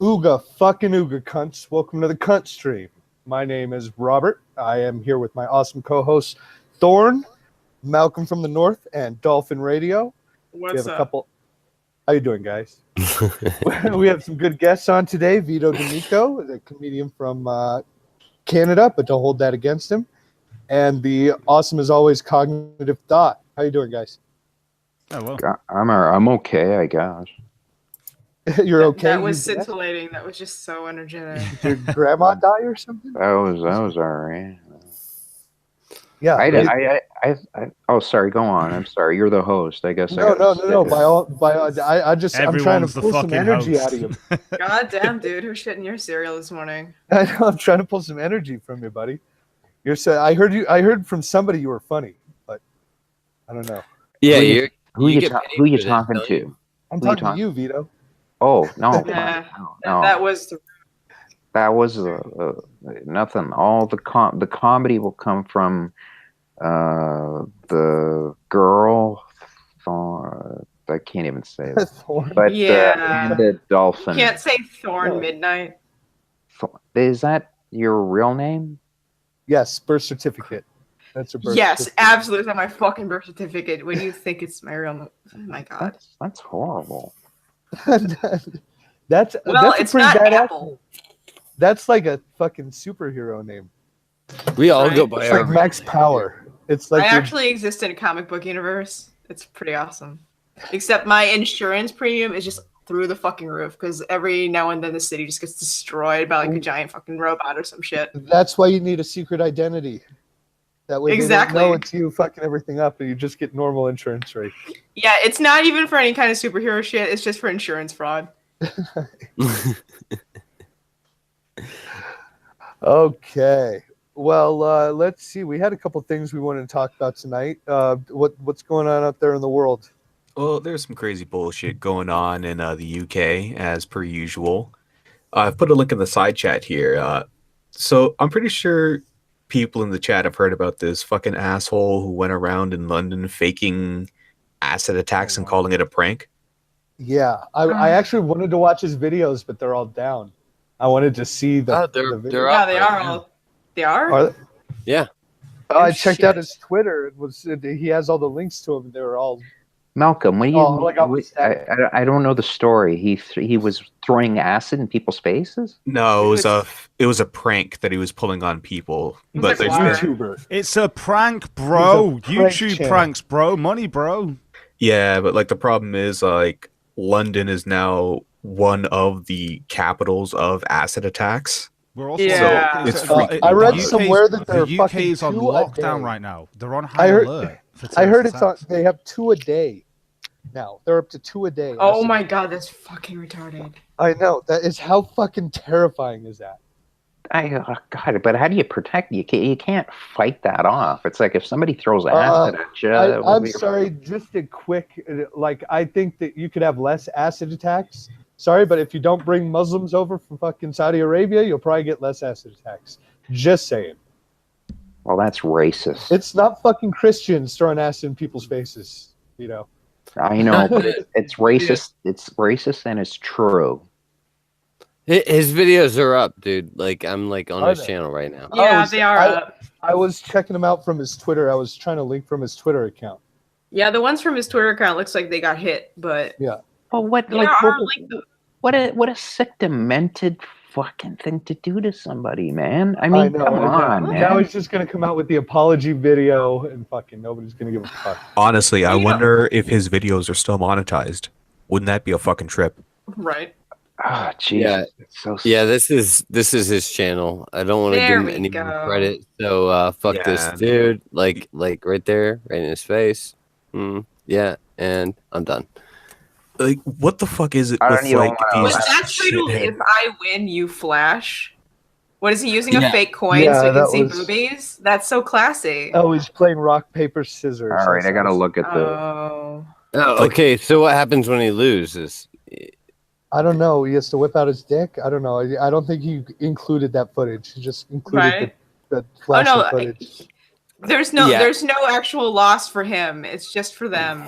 Ooga fucking ooga cunts. Welcome to the Cunt stream. My name is Robert. I am here with my awesome co-hosts Thorn, Malcolm from the North, and Dolphin Radio. What's we have up? a couple. How you doing, guys? We have some good guests on today. Vito D'Amico, the comedian from Canada, but don't hold that against him. And the awesome as always Cognitive Thought. How you doing, guys? Oh well. I'm okay, I guess. You're okay. That was scintillating. That was just so energetic. Did your grandma die or something? That was all right. Yeah. Oh, sorry. Go on. I'm sorry. You're the host. I guess. No. I'm trying to Everyone's the pull some fucking energy host. out of you. God damn, dude, who's shitting your cereal this morning? I know, I'm trying to pull some energy from you, buddy. I heard from somebody you were funny, but I don't know. Yeah, Who you get talking paid for that, to? I'm Who you talking to you, Vito. Oh no, Yeah, no. that was the That was nothing. All the comedy will come from the girl. I can't even say it. Thorn. But Yeah. and the dolphin. You can't say Thorn No. Midnight. Is that your real name? Yes, birth certificate. That's a birth Yes, certificate. absolutely. It's on my fucking birth certificate. When you think it's my real name. Oh my god. That's horrible. That's Well, a it's pretty not badass Apple. name. That's like a fucking superhero name. We all go Right. by It's our like Max Power. It's like I your- actually exist in a comic book universe. It's pretty awesome. Except my insurance premium is just through the fucking roof because every now and then the city just gets destroyed by like a giant fucking robot or some shit. That's why you need a secret identity. That way Exactly. they don't know it's you fucking everything up, and you just get normal insurance rate. Yeah, it's not even for any kind of superhero shit. It's just for insurance fraud. Okay. Well, let's see. We had a couple things we wanted to talk about tonight. What's going on out there in the world? Well, there's some crazy bullshit going on in the UK as per usual. I've put a link in the side chat here. So I'm pretty sure people in the chat have heard about this fucking asshole who went around in London faking acid attacks and calling it a prank. Yeah, I actually wanted to watch his videos, but they're all down. I wanted to see the. they're video. up Yeah, they right are now. all. They are? Are they? Yeah. Oh, I Oh, checked out shit. his Twitter. He has all the links to them. They were all. Malcolm, what do you Oh, mean? like I was saying. I don't know the story. He was throwing acid in people's faces. No, it was a prank that he was pulling on people. It's But like there's water. YouTuber. It's a prank, bro. It's a prank YouTube channel. pranks, bro. Money, bro. yeah, but like the problem is like London is now one of the capitals of acid attacks. We're also Yeah. It's the freaking I read nuts. somewhere that they're the UK fucking is on 2 a lockdown day. right now. They're on I high heard- alert. for I heard terrorist it's on. attacks. They have 2 a day now. They're up to 2 a day. Oh my god, that's fucking retarded. I know that is how fucking terrifying is that. God, but how do you protect? You can't fight that off. It's like if somebody throws acid at you. I'm sorry, just a quick. Like I think that you could have less acid attacks. Sorry, but if you don't bring Muslims over from fucking Saudi Arabia, you'll probably get less acid attacks. Just saying. Well, that's racist. It's not fucking Christians throwing acid in people's faces. You know. I know, but it's racist. It's racist and it's true. His videos are up, dude. Like I'm like on Are his they? channel right now. Yeah, was- they are I- up. I was checking them out from his Twitter. I was trying to link from his Twitter account. Yeah, the ones from his Twitter account looks like they got hit, but Well, what there like are like the what a sick, demented fucking thing to do to somebody, man. I mean, know. come on, man. Now he's just gonna come out with the apology video, and fucking nobody's gonna give a fuck. Honestly, I You know- wonder if his videos are still monetized. Wouldn't that be a fucking trip? right. Oh, Jesus. Yeah. It's so Yeah, this is his channel. I don't want to There give him we any go. more credit. So fuck this Yeah. dude. Like right there, right in his face. Yeah, and I'm done. Like, what the fuck is it I don't with even like wanna these Was that title shithead- "If I Win, You Flash"? What is he using a Yeah. fake coin Yeah, so he can that see was- boobies? That's so classy. Oh, he's playing rock paper scissors. All right, I gotta look at the. Oh. Oh, okay. So what happens when he loses? I don't know. He has to whip out his dick. I don't know. I don't think he included that footage. He just included Right. the Oh flashing no, footage. there's no Yeah. there's no actual loss for him. It's just for them.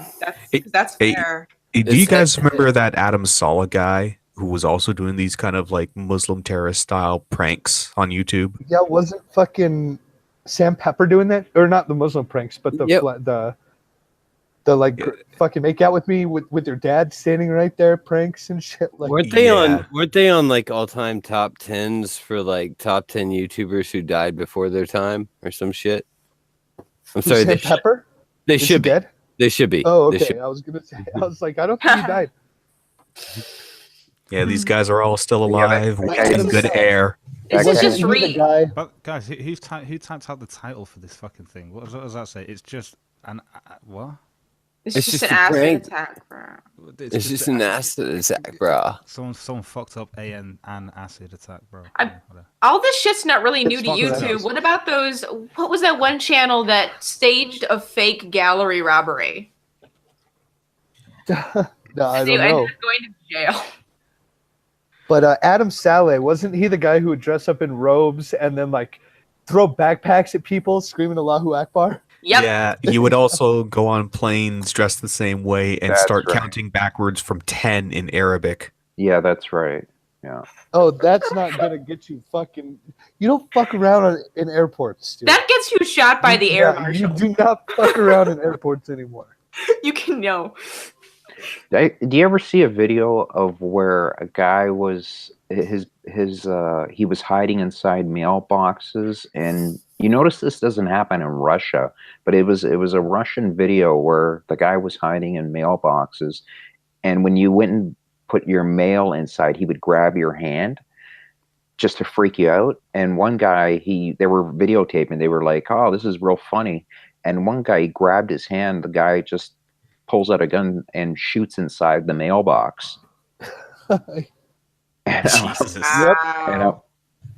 That's Hey, fair. Do you guys remember that Adam Saleh guy who was also doing these kind of like Muslim terrorist style pranks on YouTube. Yeah, wasn't fucking Sam Pepper doing that? Or not the Muslim pranks, but the Yep. the like Yeah. fucking make out with me with your dad standing right there, pranks and shit. Like, Weren't they Yeah. on like all-time top 10s for like top 10 YouTubers who died before their time or some shit? I'm sorry, Sam Pepper? they Is he should be. dead? They should be. Oh, They okay. should- I was gonna say. I was like, I don't think he died. Yeah, these guys are all still Yeah, alive, that breathing guy's- good air. This That is guy- just He was the Reed. guy. But guys, who typed out the title for this fucking thing? What does that say? It's just an what? It's It's just just an a acid prank. attack, bro. It's just an acid attack, bro. Someone fucked up an acid attack, bro. I- Yeah, whatever. All this shit's not really new It's to fucking YouTube. nuts. What about those? What was that one channel that staged a fake gallery robbery? No, I They don't ended know. up going to jail. But Adam Saleh, wasn't he the guy who would dress up in robes and then like throw backpacks at people screaming Allahu Akbar? Yep. Yeah, he would also go on planes dressed the same way and That's start right. counting backwards from 10 in Arabic. Yeah, that's right. Yeah. Oh, that's not gonna get you fucking. You don't fuck around in airports, dude. That gets you shot by the air Yeah, marshal. You do not fuck around in airports anymore. You can know. Do you ever see a video of where a guy was he was hiding inside mailboxes, and you notice this doesn't happen in Russia, but it was a Russian video where the guy was hiding in mailboxes, and when you went and put your mail inside, he would grab your hand just to freak you out. And one guy, they were videotaping, they were like, "Oh, this is real funny," and one guy grabbed his hand, the guy just pulls out a gun and shoots inside the mailbox. And Jesus. Wow.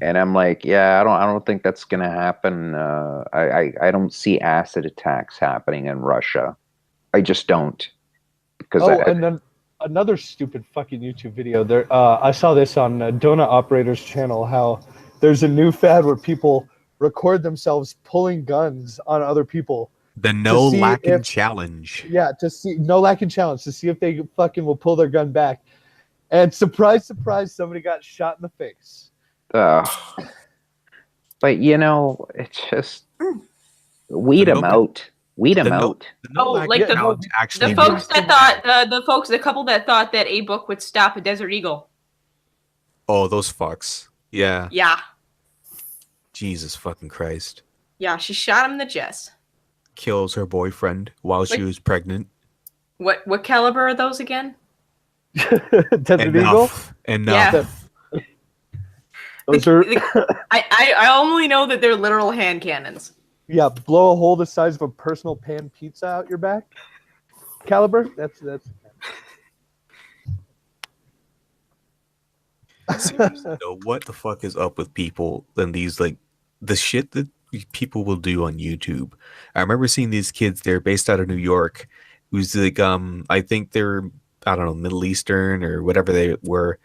I'm like, yeah, I don't think that's gonna happen. I don't see acid attacks happening in Russia. I just don't. Because Oh, and then another stupid fucking YouTube video. There, I saw this on Donut Operator's channel. How there's a new fad where people record themselves pulling guns on other people. The no see lacking if- challenge. Yeah, to see no lacking challenge to see if they fucking will pull their gun back. And surprise, surprise, somebody got shot in the face. but you know, it's just weed The them no- out. Weed them the no- out. The no Oh, lacking like the- challenge actually The folks works. that thought the couple that thought that a book would stop a desert eagle. Oh, those fucks. Yeah. Yeah. Jesus fucking Christ. Yeah, she shot him in the chest. Kills her boyfriend while she Like- was pregnant. What caliber are those again? Desert Eagle. Enough. Those are I only know that they're literal hand cannons. yeah. Blow a hole the size of a personal pan pizza out your back. Caliber. That's. Seriously, though, what the fuck is up with people and these like the shit that people will do on YouTube? I remember seeing these kids. They're based out of New York. Who's like I think they're I don't know Middle Eastern or whatever they were,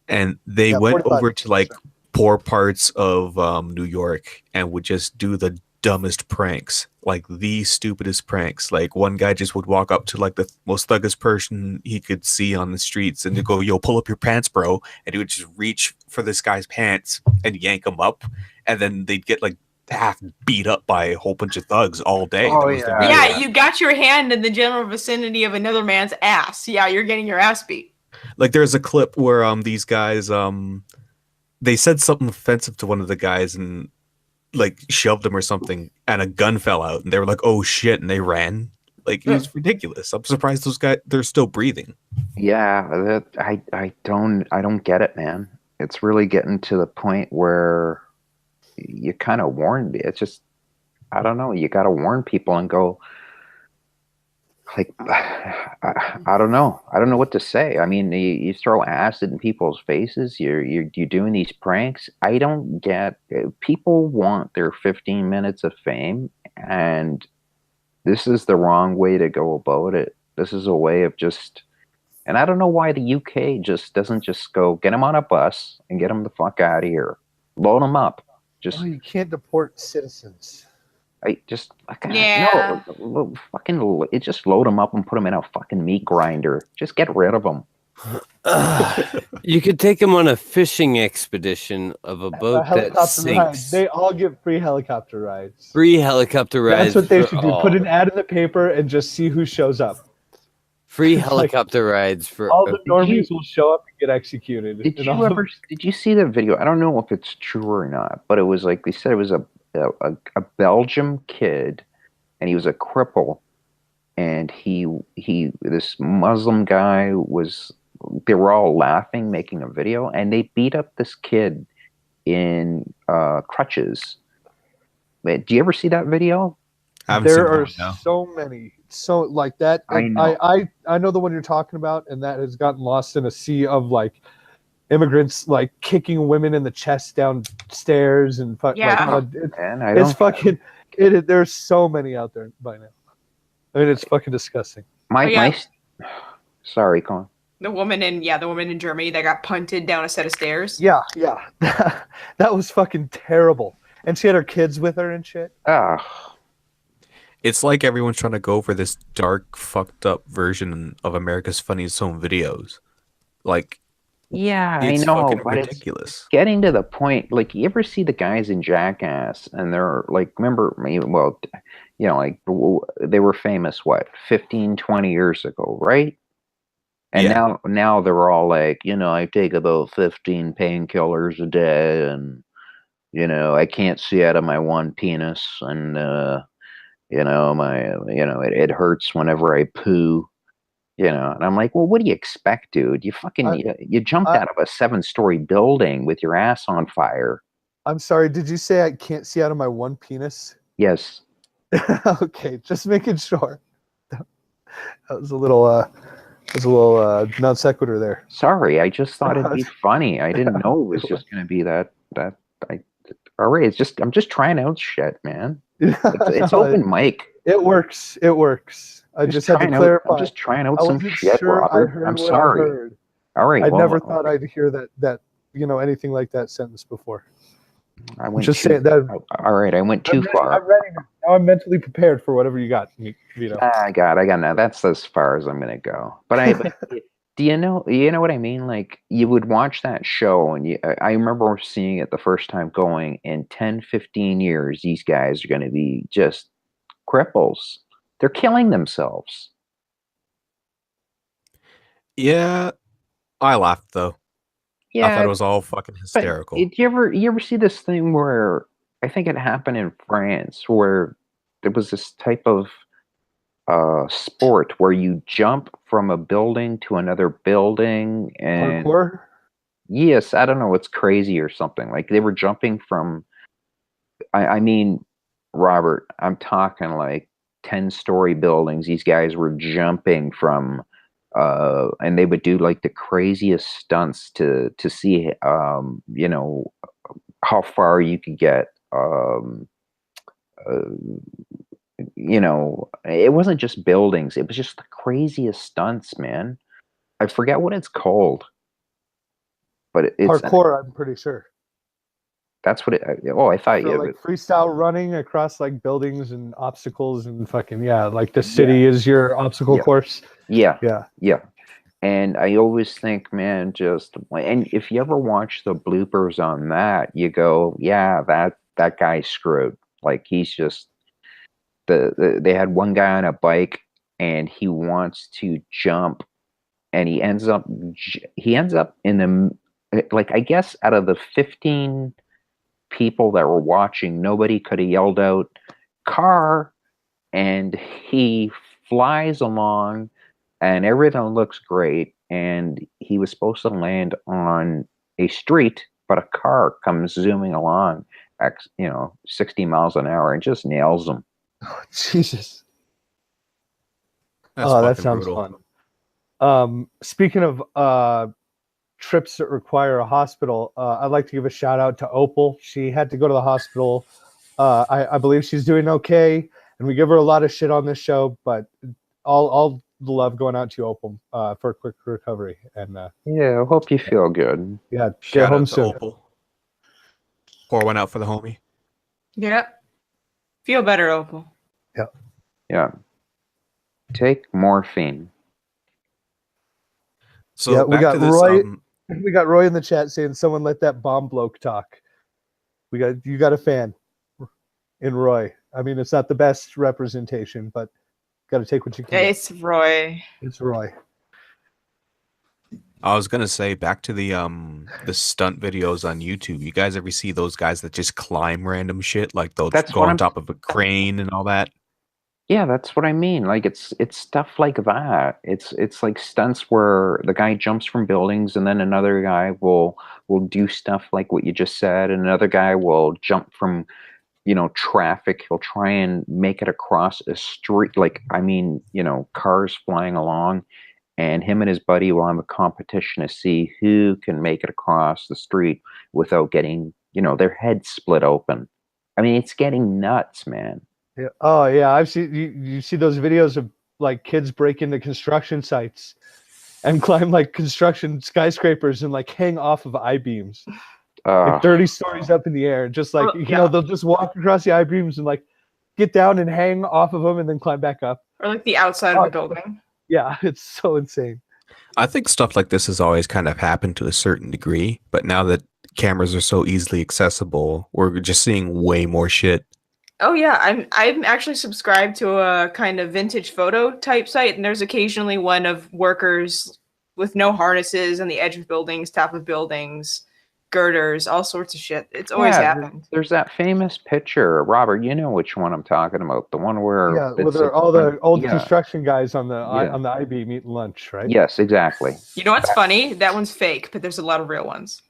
and they Yeah, went 45%. over to like poor parts of New York and would just do the dumbest pranks, like the stupidest pranks. Like one guy just would walk up to like the most thuggish person he could see on the streets and to go, "Yo, pull up your pants, bro," and he would just reach for this guy's pants and yank him up, and then they'd get like half beat up by a whole bunch of thugs all day. Oh, That was the yeah. video. Yeah, you got your hand in the general vicinity of another man's ass. Yeah, you're getting your ass beat. Like there's a clip where these guys they said something offensive to one of the guys and like shoved him or something, and a gun fell out and they were like, "Oh shit," and they ran. Like it was ridiculous. I'm surprised those guys they're still breathing. Yeah, I don't get it, man. It's really getting to the point where you kind of warn me. It's just I don't know. You got to warn people and go like I don't know. I don't know what to say. I mean, you throw acid in people's faces. You're doing these pranks. I don't get. People want their 15 minutes of fame, and this is the wrong way to go about it. This is a way of just. And I don't know why the UK just doesn't just go get them on a bus and get them the fuck out of here, load them up. Just Oh, you can't deport citizens. Yeah. no, fucking just load them up and put them in a fucking meat grinder. Just get rid of them. You could take them on a fishing expedition of a A boat that helicopter ride. sinks. They all get free helicopter rides. Free helicopter rides. That's what they for should do. all. Put an ad in the paper and just see who shows up. Free It's like helicopter rides for all the you- normies will show up and get executed. Did and you all ever? Did you see the video? I don't know if it's true or not, but it was like they said it was a Belgium kid, and he was a cripple, and he this Muslim guy was. They were all laughing, making a video, and they beat up this kid in crutches. Wait, do you ever see that video? I haven't seen there that are one, no. so many, so like that. I and know. I know the one you're talking about, and that has gotten lost in a sea of like immigrants like kicking women in the chest downstairs and Yeah. like, Man, I it's don't. fucking. There's so many out there by now. I mean, it's fucking disgusting. My Oh, yeah. my. Sorry, Colin. The woman in Germany that got punted down a set of stairs. Yeah, that was fucking terrible. And she had her kids with her and shit. Ah, It's like everyone's trying to go for this dark, fucked up version of America's Funniest Home Videos. Like, yeah, I it's know, fucking but it's ridiculous. getting to the point. Like, you ever see the guys in Jackass, and they're like, remember me? Well, you know, like they were famous. What, 15, 20 years ago, right? And Yeah. now they're all like, you know, I take about 15 painkillers a day, and you know, I can't see out of my one penis, and you know, it hurts whenever I poo. You know, and I'm like, well, what do you expect, dude? You fucking I- you jumped I- out of a 7-story building with your ass on fire. I'm sorry, did you say I can't see out of my one penis? Yes. Okay, just making sure. That was a little non sequitur there. Sorry, I just thought it'd be funny. I didn't know it was just gonna be that. All right, I'm just trying out shit, man. It's No, open mic. It works. It works. I just had to trying out- clarify. I'm just trying out I some wasn't shit, sure I Robert. heard I'm what sorry. I heard. All right. I well, never thought I'd hear that anything like that sentence before. I went Just too, saying that. all right, I went too far. I'm ready. Now I'm mentally prepared for whatever you got, Vito. I got now. That's as far as I'm gonna go. But do you know what I mean? Like, you would watch that show, and I remember seeing it the first time, going, in 10, 15 years, these guys are gonna be just cripples. They're killing themselves. Yeah, I laughed though. I thought Yeah, it was all fucking but hysterical. did you ever see this thing where, I think it happened in France, where there was this type of sport where you jump from a building to another building, and Parkour. yes, I don't know, it's crazy or something. Like, they were jumping from, I mean, Robert, I'm talking like 10-story buildings. These guys were jumping from, and they would do like the craziest stunts to see, you know, how far you could get. Uh, you know, it wasn't just buildings; it was just the craziest stunts, man. I forget what it's called, but it's Parkour, I'm pretty sure. that's what it. Oh, I thought So, you. like freestyle running across like buildings and obstacles and fucking like the city is your obstacle Yeah. course. Yeah, Yeah. yeah. And I always think, man, and if you ever watch the bloopers on that, you go, yeah, that guy's screwed. Like, he's just they had one guy on a bike, and he wants to jump, and he ends up in the, like, I guess out of the 15 people that were watching, nobody could have yelled out car, and he flies along, and everything looks great, and he was supposed to land on a street, but a car comes zooming along at 60 miles an hour and just nails him. Oh, Jesus. That's Oh, that fucking sounds brutal. fun. Speaking of trips that require a hospital, I'd like to give a shout out to Opal. She had to go to the hospital. I believe she's doing okay, and we give her a lot of shit on this show, but all the love going out to you, Opal, for a quick recovery. And Yeah, I hope you feel good. yeah, get Shout home out to soon. Opal. Pour one out for the homie. Yep. Feel better, Opal. Yeah. Take morphine. So Yeah, we back got to this. Roy. We got Roy in the chat saying, "Someone let that bomb bloke talk." You got a fan in Roy. I mean, it's not the best representation, but got to take what you can get. It's Roy. It's Roy. I was gonna say back to the stunt videos on YouTube. You guys ever see those guys that just climb random shit? Like they'll That's go what on I'm- top of a crane and all that. Yeah, that's what I mean. Like it's stuff like that. It's like stunts where the guy jumps from buildings and then another guy will do stuff like what you just said, and another guy will jump from, traffic. He'll try and make it across a street. Like, I mean, cars flying along, and him and his buddy will have a competition to see who can make it across the street without getting, their head split open. I mean, it's getting nuts, man. Yeah. Oh yeah, I've seen you see those videos of like kids break into construction sites and climb like construction skyscrapers and like hang off of I-beams, like 30 stories up in the air. Just like they'll just walk across the I-beams and like get down and hang off of them and then climb back up. Or like the outside of a building. Yeah, it's so insane. I think stuff like this has always kind of happened to a certain degree, but now that cameras are so easily accessible, we're just seeing way more shit. Oh yeah, I'm actually subscribed to a kind of vintage photo type site, and there's occasionally one of workers with no harnesses on the edge of buildings, top of buildings, girders, all sorts of shit. It's always happened. There's that famous picture, Robert. You know which one I'm talking about? The one where all the old construction guys on the I-beam eating lunch, right? Yes, exactly. You know what's funny? That one's fake, but there's a lot of real ones.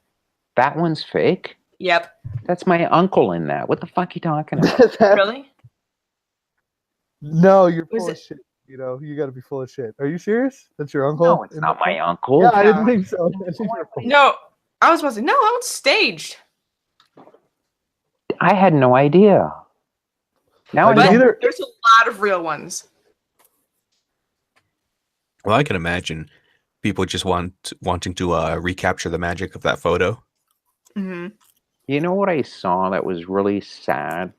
That one's fake? Yep. That's my uncle in that. What the fuck are you talking about? Really? No, you're full of shit. You got to be full of shit. Are you serious? That's your uncle? No, it's not my uncle. Yeah, I didn't think so. No, I was supposed to. No, I was staged. I had no idea. Now there's a lot of real ones. Well, I can imagine people just wanting to recapture the magic of that photo. Mm-hmm. You know what I saw that was really sad?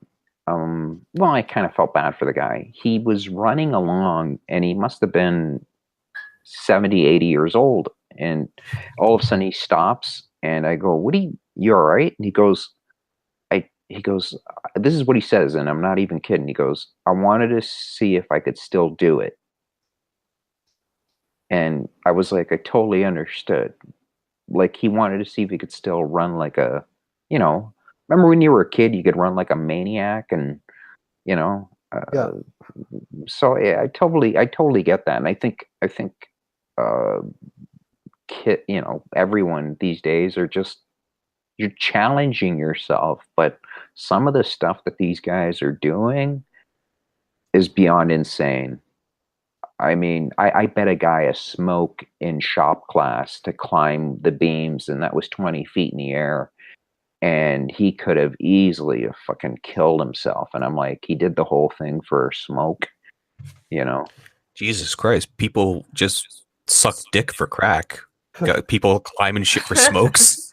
Well, I kind of felt bad for the guy. He was running along, and he must have been 70, 80 years old. And all of a sudden, he stops, and I go, you all right? And he goes, this is what he says, and I'm not even kidding. He goes, I wanted to see if I could still do it. And I was like, I totally understood. Like, he wanted to see if he could still run like a, remember when you were a kid, you could run like a maniac, and, so yeah, I totally get that. And I think, everyone these days are just, you're challenging yourself, but some of the stuff that these guys are doing is beyond insane. I mean, I bet a guy a smoke in shop class to climb the beams, and that was 20 feet in the air, and he could have easily fucking killed himself. And I'm like, he did the whole thing for smoke, Jesus Christ, people just suck dick for crack. Got people climbing shit for smokes.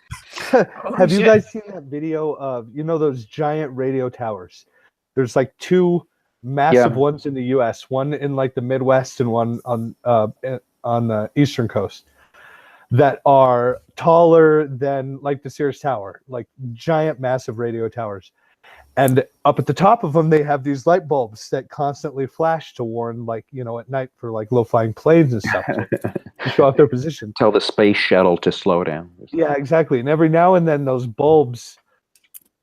Have you guys seen that video of those giant radio towers? There's like two massive ones in the U.S., one in like the Midwest and one on the Eastern Coast, that are taller than like the Sears Tower, like giant, massive radio towers. And up at the top of them, they have these light bulbs that constantly flash to warn, like, at night for like low-flying planes and stuff to show off their position. Tell the space shuttle to slow down. Yeah, exactly. And every now and then those bulbs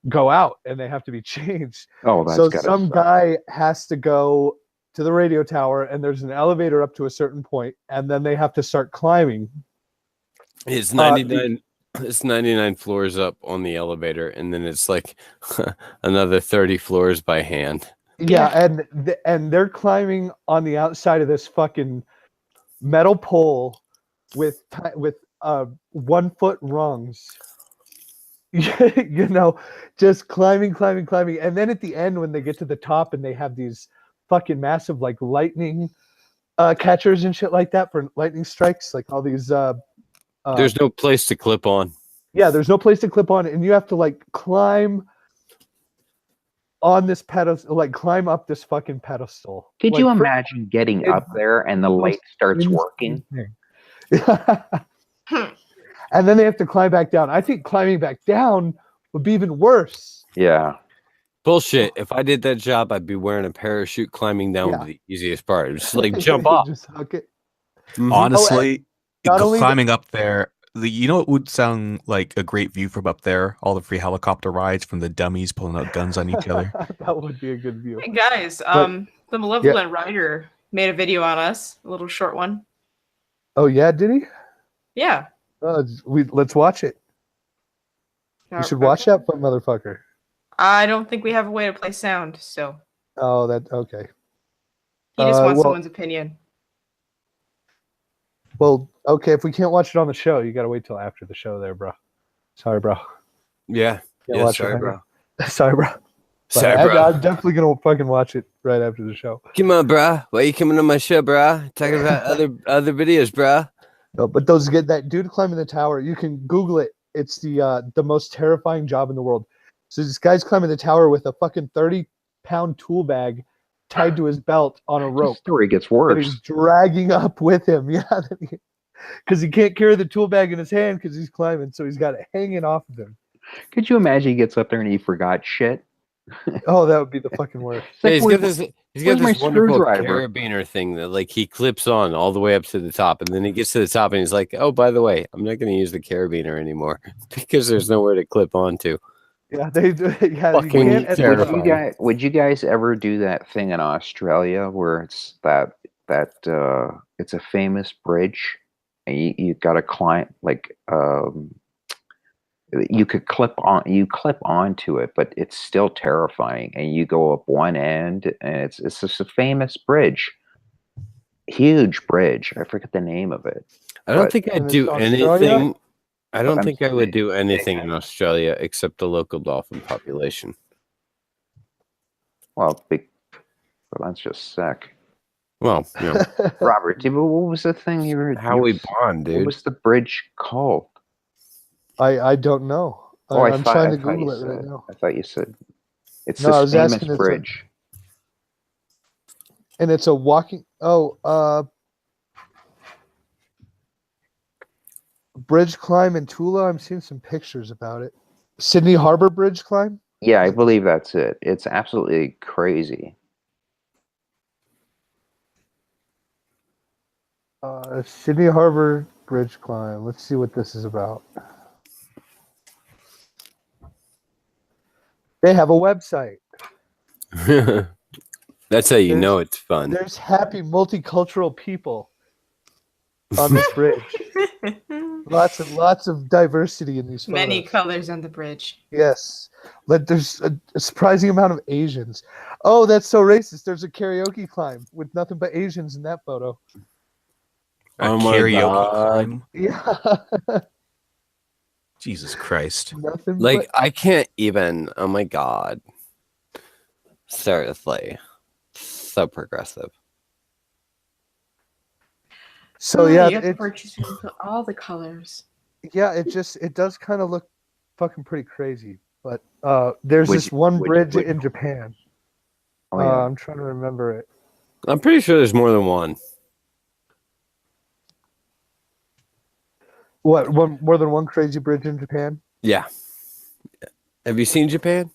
go out and they have to be changed. Oh, that's so some guy has to go to the radio tower, and there's an elevator up to a certain point, and then they have to start climbing. It's 99. It's 99 floors up on the elevator, and then it's like another 30 floors by hand. Yeah, and they're climbing on the outside of this fucking metal pole with 1 foot rungs. Just climbing, and then at the end, when they get to the top, and they have these fucking massive like lightning catchers and shit like that for lightning strikes, like all these. There's no place to clip on. Yeah, there's no place to clip on, and you have to like climb on this pedestal, like climb up this fucking pedestal. Could you imagine getting up there and the light starts working? And then they have to climb back down. I think climbing back down would be even worse. Yeah. Bullshit. If I did that job, I'd be wearing a parachute climbing down Yeah. would be the easiest part. Just like jump off. Just hook it. Mhm. Honestly, not only climbing up there, you know, it would sound like a great view from up there. All the free helicopter rides from the dummies pulling out guns on each other. That would be a good view. Hey guys, the Malevolent Rider made a video on us, a little short one. Oh yeah, did he? Yeah. Let's watch it. You should watch that motherfucker. I don't think we have a way to play sound still. Oh, that okay. He just wants someone's opinion. Well, okay, if we can't watch it on the show, you gotta wait till after the show there, bro. Sorry, bro. Yeah. Can't Yeah, watch sorry, it bro. Sorry, bro. But Sorry, bro. I'm definitely gonna fucking watch it right after the show. Come on, bro. Why are you coming on my show, bro? Talking about other videos, bro. No, but that dude climbing the tower, you can Google it. It's the most terrifying job in the world. So this guy's climbing the tower with a fucking 30-pound tool bag tied to his belt on a The rope. story gets That worse. he's dragging up with him. Yeah, because he can't carry the tool bag in his hand because he's climbing, so he's got it hanging off of him. Could you imagine he gets up there and he forgot shit? Oh, that would be the fucking worst. Yeah, It's he's like, got this where's my wonderful screwdriver? carabiner thing that like he clips on all the way up to the top, and then he gets to the top and he's like, "Oh, by the way, I'm not going to use the carabiner anymore because there's nowhere to clip onto." Yeah, they do. Yeah, Fucking you can't. terrifying. Would you guys ever do that thing in Australia where it's it's a famous bridge and you got to climb you clip onto it, but it's still terrifying, and you go up one end and it's just a famous bridge, huge bridge. I forget the name of it. I don't But- think I'd And do it's Australia? anything. I don't I'm think I would do saying- anything in Australia except the local dolphin population. Well, that's just sick. Well, you know, Robert, what was the thing you were? how we bond, What dude. was the bridge called? I don't know. I'm trying to Google it right now. I thought you said it's No, I was this famous asking if it's a- bridge. And it's a walking. Bridge climb in Tula. I'm seeing some pictures about it. Sydney Harbor Bridge climb. Yeah, I believe that's it. It's absolutely crazy. Sydney Harbor Bridge climb. Let's see what this is about. They have a website. That's how you know it's fun. There's happy multicultural people on this bridge. Lots of diversity in these photos. Many colors on the bridge. Yes. But there's a surprising amount of Asians. Oh, that's so racist. There's a karaoke climb with nothing but Asians in that photo. A Oh my karaoke God. climb. Yeah. Jesus Christ. Nothing Like I can't even. Oh my god. Seriously, so progressive. so yeah, you have to it's, purchase all the colors. yeah, it does kind of look fucking pretty crazy. But there's Would this you- one would- bridge would- in Japan. Oh, yeah. I'm trying to remember it. I'm pretty sure there's more than one. What? More than one crazy bridge in Japan? Yeah. Have you seen Japan?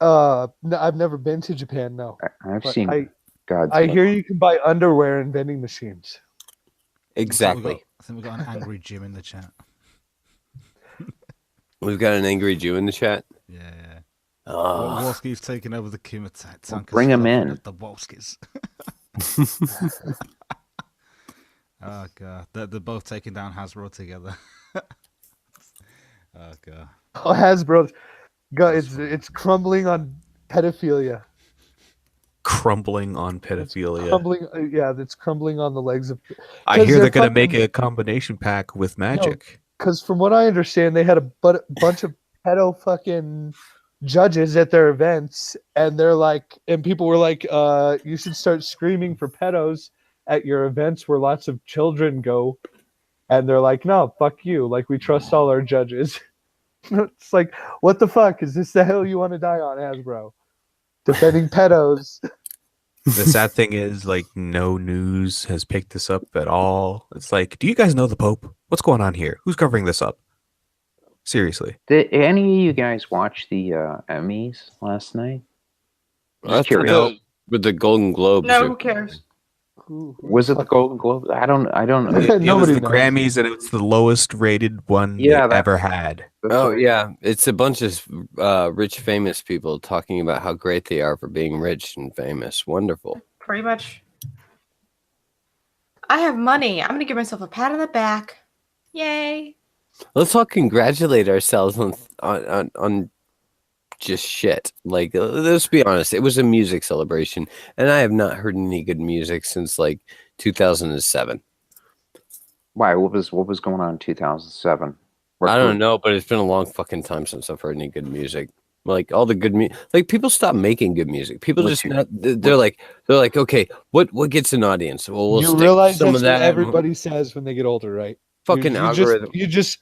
No, I've never been to Japan. No, I've but seen God's. I hear you can buy underwear in vending machines. Exactly. I think we've got an angry Jim in the chat. We've got an angry Jew in the chat. Yeah. Oh, Wolski's taking over the Kumatat. Well, bring 'em in. The Wolskis. Oh god, they're both taking down Hasbro together. Oh god. Oh, Hasbro, God, it's crumbling on pedophilia. Crumbling on pedophilia. Crumbling, yeah, it's crumbling on the legs of. I 'Cause hear they're they're going to make fucking- a combination pack with magic. Because from what I understand, they had a bunch of pedo fucking judges at their events, and they're like, and people were like, you should start screaming for pedos at your events where lots of children go, and they're like, no, fuck you, like we trust all our judges. It's like, what the fuck is this? The hell you want to die on, Hasbro? Defending pedos. The sad thing is, like, no news has picked this up at all. It's like, do you guys know the Pope? What's going on here? Who's covering this up? Seriously. Did any of you guys watch the Emmys last night? That's curious. what with the Golden Globes. No, who cares? Was it the Golden Globes? I don't know. It was Nobody the knows. Grammys, and it was the lowest rated one Yeah, they ever had. Oh yeah, it's a bunch of rich, famous people talking about how great they are for being rich and famous. Wonderful. Pretty much. I have money. I'm gonna give myself a pat on the back. Yay! Let's all congratulate ourselves on just shit. Like, let's be honest, it was a music celebration, and I have not heard any good music since like 2007. Why? What was going on in 2007? I don't know, but it's been a long fucking time since I've heard any good music. Like all the good like people stop making good music. People What's just they're like okay, what gets an audience? Well, we'll You stick realize some that's of what that. everybody says when they get older, right? Fucking algorithm. You just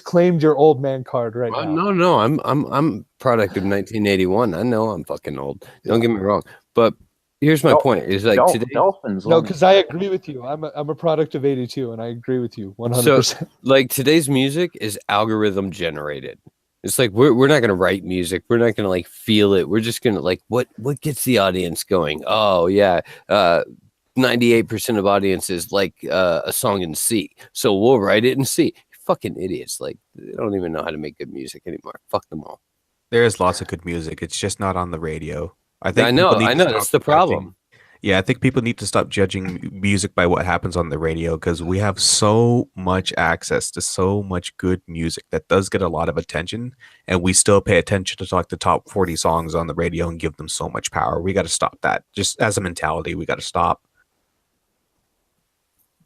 claimed your old man card right now. No, I'm product of 1981. I know I'm fucking old. Don't get me wrong, but here's my point: is like today. Dolphins. No, because I agree with you. I'm a product of '82, and I agree with you 100%. So, like today's music is algorithm generated. It's like we're not gonna write music. We're not gonna like feel it. We're just gonna like what gets the audience going. Oh yeah, 98% of audiences like a song in C, so we'll write it in C. Fucking idiots! Like they don't even know how to make good music anymore. Fuck them all. There is lots of good music. It's just not on the radio. I know. people need to That's stop the problem. Yeah, I think people need to stop judging music by what happens on the radio, because we have so much access to so much good music that does get a lot of attention, and we still pay attention to like the top 40 songs on the radio and give them so much power. We got to stop that. Just as a mentality, we got to stop.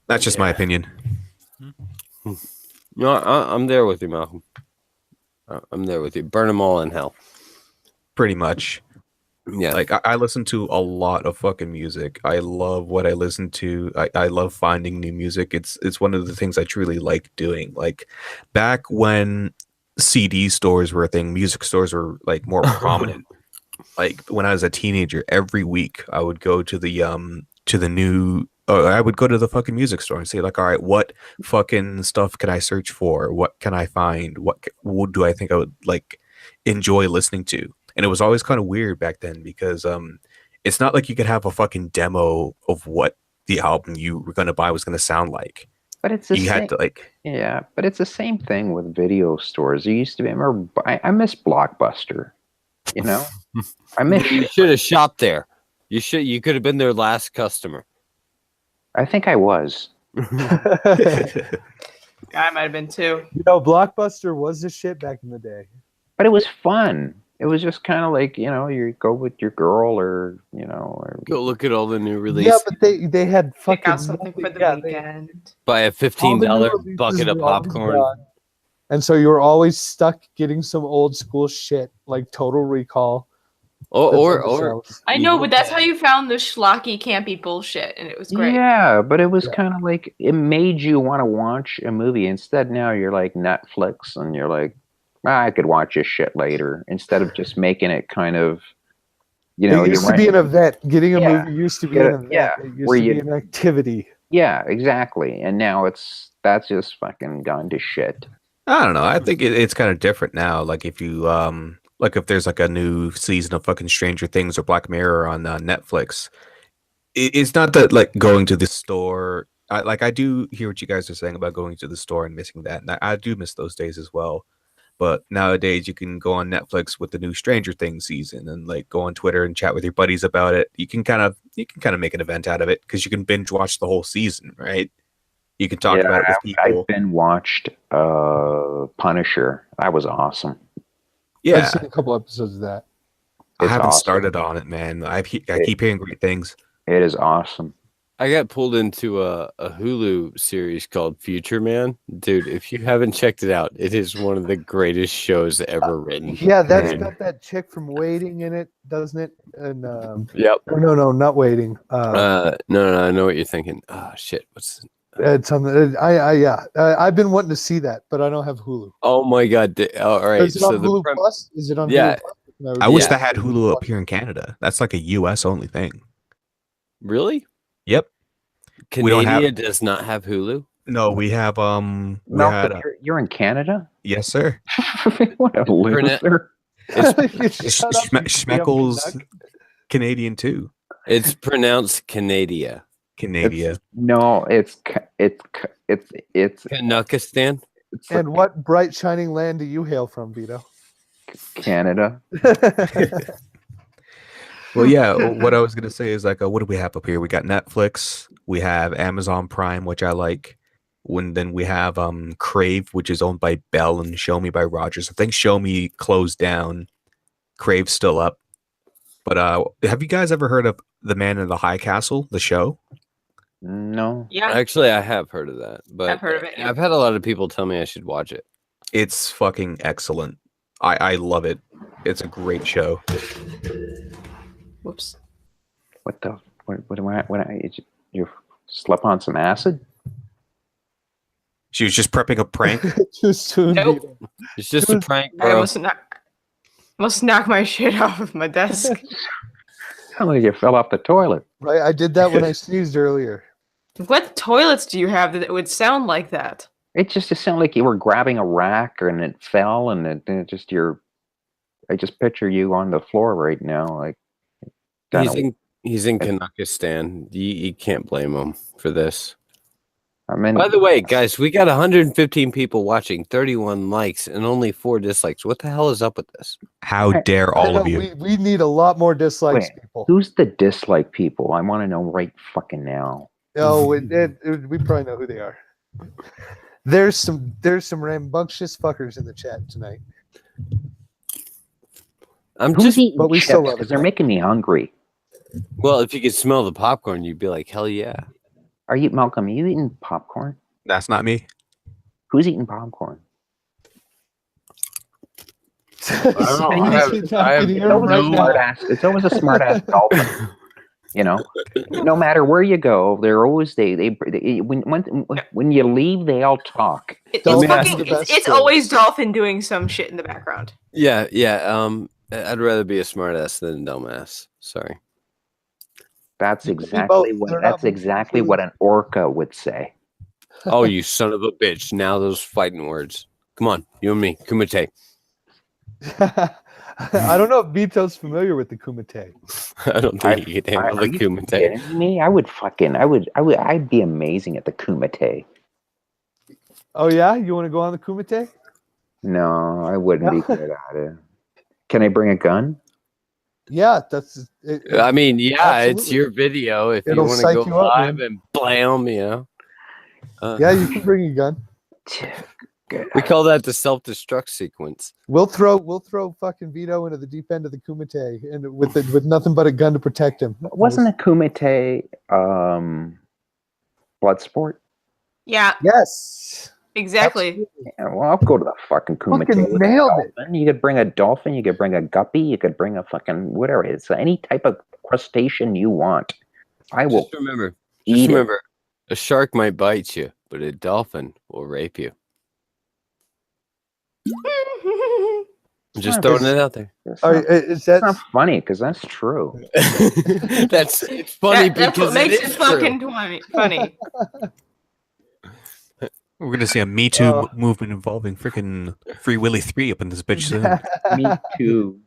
That's just my opinion. No, I'm there with you, Malcolm. I'm there with you. Burn them all in hell. Pretty much. Yeah. Like I listen to a lot of fucking music. I love what I listen to. I love finding new music. It's one of the things I truly like doing. Like back when CD stores were a thing, music stores were like more prominent. Like when I was a teenager, every week I would go to the I would go to the fucking music store and say like, all right, what fucking stuff can I search for? What can I find? What do I think I would like enjoy listening to? And it was always kind of weird back then because it's not like you could have a fucking demo of what the album you were going to buy was going to sound like. But it's the You same. had to like, Yeah, but it's the same thing with video stores. There used to be. I miss Blockbuster. You know, I miss. You should have shopped there. You could have been their last customer. I think I was. I might have been too. You know, Blockbuster was the shit back in the day. But it was fun. It was just kind of like, you know, you go with your girl or, you know. Or, Go look at all the new releases. Yeah, but they had fucking Pick out something for the weekend. Buy a all the $15 new releases bucket of were always popcorn. done. And so you were always stuck getting some old school shit like Total Recall. Or I know, but that's how you found the schlocky, campy bullshit, and it was great. Yeah, but it was kind of like, it made you want to watch a movie. Instead, now you're like Netflix and you're like, I could watch this shit later, instead of just making it kind of, you know, it used to be an event. Getting a Yeah. movie used to be an event. Yeah. It used Where to you- be an activity. Yeah, exactly. And now that's just fucking gone to shit. I don't know. I think it's kind of different now. Like if you like if there's like a new season of fucking Stranger Things or Black Mirror on Netflix, it's not that like going to the store. I do hear what you guys are saying about going to the store and missing that, and I do miss those days as well. But nowadays you can go on Netflix with the new Stranger Things season and like go on Twitter and chat with your buddies about it. You can kind of make an event out of it because you can binge watch the whole season, right? You can talk about it with people. I've been watched Punisher. That was awesome. Yeah, I've seen a couple episodes of that. I It's haven't awesome. started on it, man. I keep hearing great things. It is awesome. I got pulled into a Hulu series called Future Man. Dude, if you haven't checked it out, it is one of the greatest shows ever written. Yeah, that's Man. got that chick from Waiting in it, doesn't it? And Yep. no, not Waiting. No, I know what you're thinking. Oh shit, what's? It's something. I've been wanting to see that, but I don't have Hulu. Oh my god! All right. Is it on So the Hulu Plus? Is it on Yeah. Hulu Plus? I wish Yeah. that had Hulu up here in Canada. That's like a US only thing. Really? Yep. We don't Canada have- does not have Hulu. No, we have Malcolm, you're in Canada? yes, sir. What a loser. Shut up, you damn Schmeckles Canuck. Canadian too. It's pronounced Canada. Canada. No, it's Canuckistan. And what bright shining land do you hail from, Vito? Canada. Well, yeah. What I was gonna say is like, what do we have up here? We got Netflix. We have Amazon Prime, which I like. Then we have Crave, which is owned by Bell, and Show Me by Rogers. I think Show Me closed down. Crave's still up. But have you guys ever heard of The Man in the High Castle, the show? No. Yeah. Actually, I have heard of that, but I've heard of it, yeah. I've had a lot of people tell me I should watch it. It's fucking excellent. I love it. It's a great show. Whoops. What you slept on some acid? She was just prepping a prank. Too soon, Nope. Vito. It's just a prank, I bro. must knock my shit off of my desk. Sound like you fell off the toilet. Right, I did that when I sneezed earlier. What toilets do you have that would sound like that? It sounded like you were grabbing a rack and it fell, and I just picture you on the floor right now, like. He's in Canuckistan. You can't blame him for this. I mean, By the way, guys, we got 115 people watching, 31 likes, and only 4 dislikes. What the hell is up with this? How dare I all know, of you? we need a lot more dislikes, Wait, people. who's the dislike people? I want to know right fucking now. Oh, we probably know who they are. There's some rambunctious fuckers in the chat tonight. Who's eating but we chips? still love it. Because they're making me hungry. Well, if you could smell the popcorn, you'd be like, hell yeah. Malcolm, are you eating popcorn? That's not me. Who's eating popcorn? He's not in here right now. It's always a smart ass dolphin. You know, no matter where you go, they're always when you leave, they all talk. It's always Dolphin doing some shit in the background. Yeah. I'd rather be a smartass than a dumbass. Sorry. That's exactly what an orca would say. Oh, you son of a bitch. Now those fighting words. Come on, you and me. Kumite. I don't know if Vito's familiar with the Kumite. I don't think you can handle the Kumite. Kidding me? I'd be amazing at the Kumite. Oh yeah, you want to go on the Kumite? No, I wouldn't be good at it. Can I bring a gun? Yeah, that's. I mean, yeah, absolutely. It's your video. If It'll you want to psych go you up, live man. and blam, you know. Yeah, you can bring a gun. We call that the self-destruct sequence. We'll throw fucking Vito into the deep end of the Kumite, and with nothing but a gun to protect him. Wasn't a Kumite blood sport? Yeah, Yes. exactly. Yeah, well, I'll go to the fucking Kumite. Fucking with a nailed dolphin. You could bring a dolphin, you could bring a guppy, you could bring a fucking whatever. It's any type of crustacean you want. I will Just remember, eat it. a shark might bite you, but a dolphin will rape you. Just throwing it out there. It's All not, right, is that it's not funny because that's true. It's funny That's because what makes it it is fucking true. funny. We're gonna see a Me Too movement involving freaking Free Willy 3 up in this bitch soon. Me too.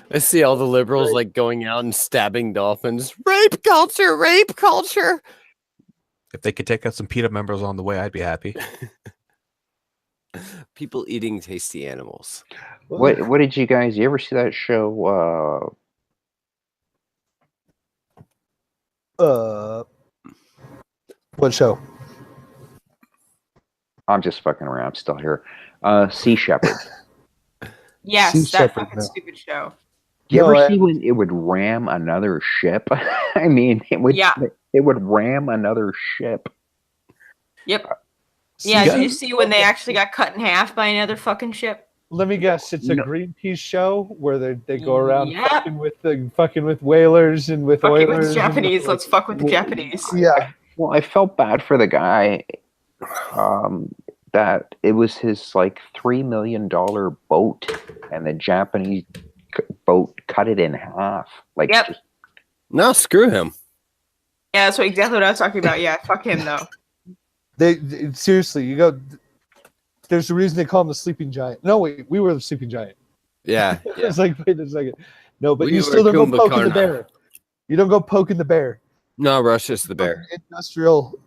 I see all the liberals like going out and stabbing dolphins. Rape culture, rape culture. If they could take out some PETA members on the way, I'd be happy. People eating tasty animals. What did you guys? You ever see that show? What show? I'm just fucking around. I'm still here. Sea Shepherd. Yes, Sea that Shepherd, fucking no. stupid show. Do you No, ever see when it would ram another ship? I mean, it would. Yeah. It would ram another ship. Yep. Yeah, did you see when they actually got cut in half by another fucking ship? Let me guess. It's a No. Greenpeace show where they go around Yep. fucking with whalers and with Fucking oilers. with and Japanese. with, Let's fuck with the Japanese. Yeah. Well, I felt bad for the guy. That it was his like $3 million boat, and the Japanese boat cut it in half. Like, Yep. No, screw him. Yeah, that's exactly what I was talking about. Yeah, fuck him though. Seriously, you go. There's a reason they call him the sleeping giant. No, wait, we were the sleeping giant. Yeah, yeah. It's like, wait a second. No, but We you were still don't go poking the Kumbhakarna. bear. You don't go poking the bear. No, Russia's the bear. Industrial.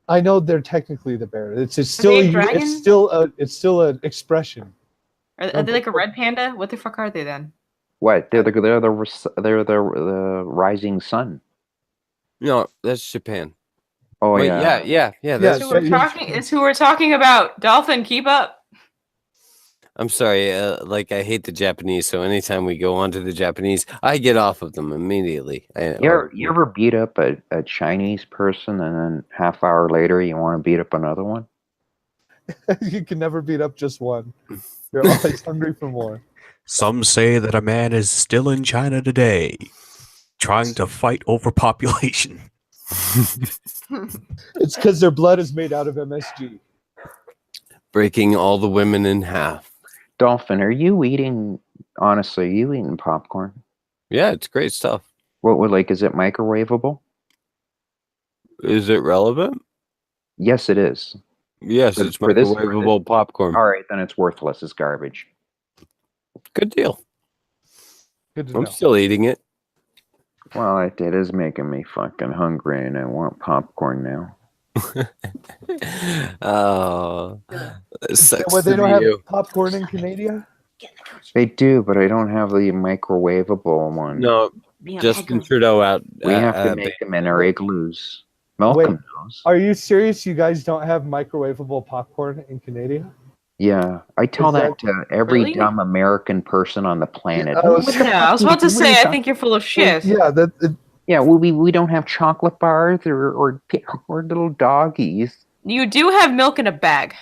I know they're technically the bear. It's still they a dragon? it's still an expression. Are they like a red panda? What the fuck are they then? What? They're the rising sun. No, that's Japan. Oh Wait, yeah. yeah. Yes. It's who we're talking about. Dolphin, keep up. I'm sorry. Like I hate the Japanese, so anytime we go on to the Japanese, I get off of them immediately. You ever beat up a Chinese person and then half hour later you want to beat up another one? You can never beat up just one. You're always hungry for more. Some say that a man is still in China today, trying to fight overpopulation. It's because their blood is made out of MSG. breaking all the women in half. Dolphin, are you eating? Honestly, are you eating popcorn? Yeah, it's great stuff. What would is it microwavable? Is it relevant? Yes, it is. Yes, But it's for this- microwavable popcorn. All right, then it's worthless. It's garbage. Good deal. Good to I'm know. still eating it. Well, it is making me fucking hungry, and I want popcorn now. Oh, it sucks Well, they to don't be have you. popcorn in Canada. They do, but I don't have the microwavable one. No, Justin Trudeau out. we have to make them in our igloos. Wait. Malcolm knows. Are you serious? You guys don't have microwavable popcorn in Canada? Yeah, I tell Is that that- to every Really? dumb American person on the planet. I was- Yeah, I was about to say, I think you're full of shit. Yeah, Yeah, we don't have chocolate bars or little doggies. You do have milk in a bag.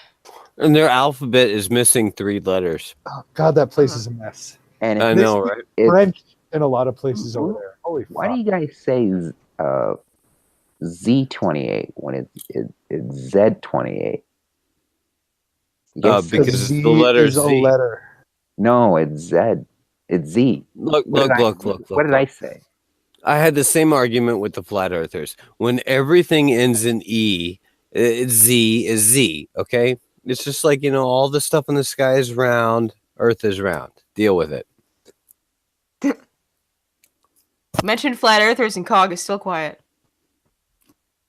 And their alphabet is missing 3 letters. oh, God, that place is a mess. And I it's- know, right? it's- French in a lot of places over there. Holy Why fuck. do you guys say Z28 when it's Z28? Because it's Z the letter is a Z. letter. No, it's Z. It's Z. Look. What did I say? I had the same argument with the flat earthers. When everything ends in E, it's Z is Z, okay? It's just like, all the stuff in the sky is round, Earth is round. Deal with it. Mention flat earthers and Cog is still quiet.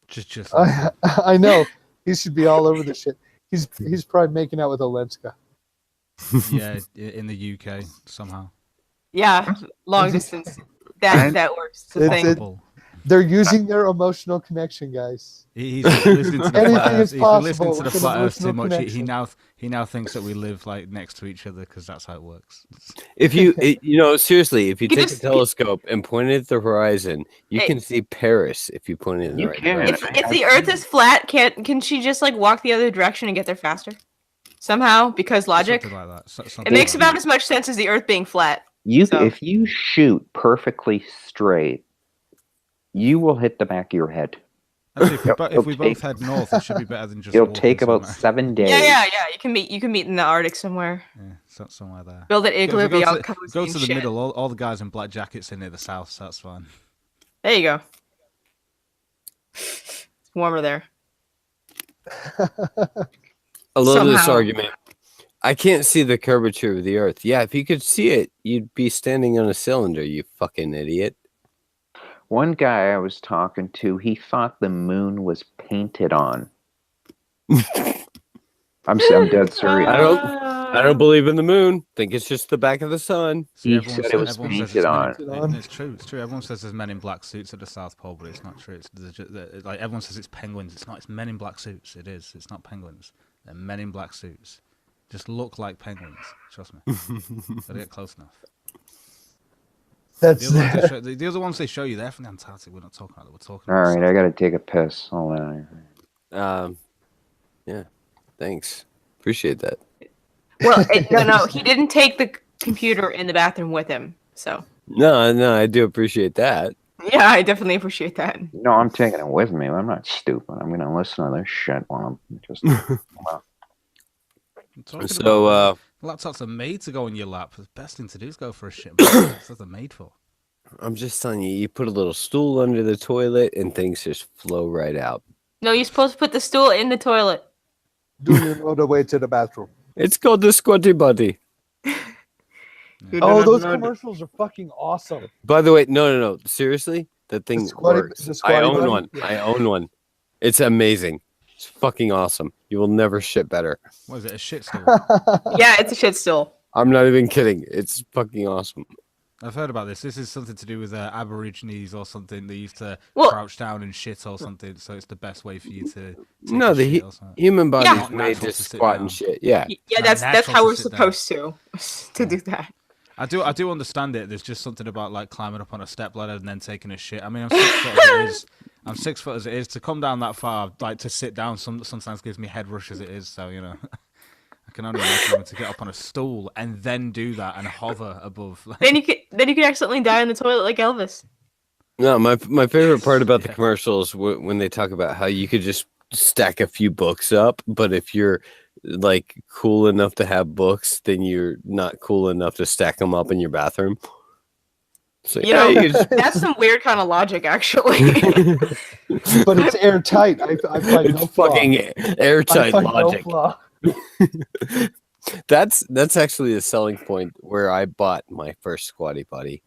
Just I know. He should be all over the shit. He's probably making out with Olenska. yeah, in the UK somehow. Yeah, long distance. That works. It's a It's- thing. Incredible. They're using their emotional connection, guys. He's listening to the Anything flat Earth. is He's been listening possible to the with an flat Earth too emotional much. He connection. now thinks that we live next to each other because that's how it works. If you, seriously, if you You take just- a telescope and point it at the horizon, you Hey. can see Paris if you point it in the You right can. direction. If the Earth is flat, can she just walk the other direction and get there faster? Somehow, because logic. Something like that. It makes about as much sense as the Earth being flat. So- If you shoot perfectly straight, you will hit the back of your head. Actually, if It'll we take- both head north, it should be better than just. It'll walking take about somewhere. 7 days. Yeah. You can meet in the Arctic somewhere. Yeah, somewhere there. Build an If igloo, we be all go cozy to and the shit. middle. All the guys in black jackets are near the south, so that's fine. There you go. It's warmer there. I love this Somehow. argument. I can't see the curvature of the Earth. Yeah, if you could see it, you'd be standing on a cylinder, you fucking idiot. One guy I was talking to, he thought the moon was painted on. I'm dead serious. I don't believe in the moon. Think it's just the back of the sun. See, He everyone said says- it was everyone says painted it's on. men in- and it's true. It's true. Everyone says there's men in black suits at the South Pole, but it's not true. Everyone says it's penguins. It's not. It's men in black suits. It is. It's not penguins. They're men in black suits. Just look like penguins. Trust me. Gotta get close enough. That's The other ones they show you, they're from the Antarctic. We're not talking about that. We're talking. All about right, I gotta take a piss. Hold on. Yeah. Thanks. Appreciate that. Well, no, he didn't take the computer in the bathroom with him. So, No, I do appreciate that. yeah, I definitely appreciate that. No, I'm taking it with me. I'm not stupid. I'm gonna listen to this shit while I'm just. I'm talking So, about- laptops are made to go on your lap. The best thing to do is go for a shit. That's what they're made for. I'm just telling you, you put a little stool under the toilet and things just flow right out. No, you're supposed to put the stool in the toilet. Do you know the way to the bathroom? It's called the Squatty Buddy. You do Oh, not those know- commercials are fucking awesome. By the way, no. Seriously, that thing works. the I Squatty own Buddy? one. Yeah. I own one. It's amazing. It's fucking awesome. You will never shit better. What is it? A shit stool? Yeah, it's a shit stool. I'm not even kidding. It's fucking awesome. I've heard about this. This is something to do with Aborigines or something. They used to Well- crouch down and shit or something. So it's the best way for you to. Take No, a the shit or something. human body's Yeah. made Natural to to sit squat down. and shit. Yeah. Yeah, Not that's natural how to we're sit down. supposed to do that. I do understand it. There's just something about like climbing up on a step ladder and then taking a shit. I mean, I'm 6 foot as it is. I'm 6 foot as it is. To come down that far, like to sit down, sometimes gives me head rush as it is. So I can only imagine having to get up on a stool and then do that and hover above. Like, Then you could accidentally die in the toilet like Elvis. No, my favorite part about the Yeah. commercials when they talk about how you could just stack a few books up, but if you're like cool enough to have books, then you're not cool enough to stack them up in your bathroom. So You know, you could just- That's some weird kind of logic, actually. But it's airtight. I find no it's flaw. fucking I airtight find logic. no flaw. That's actually a selling point where I bought my first Squatty Potty.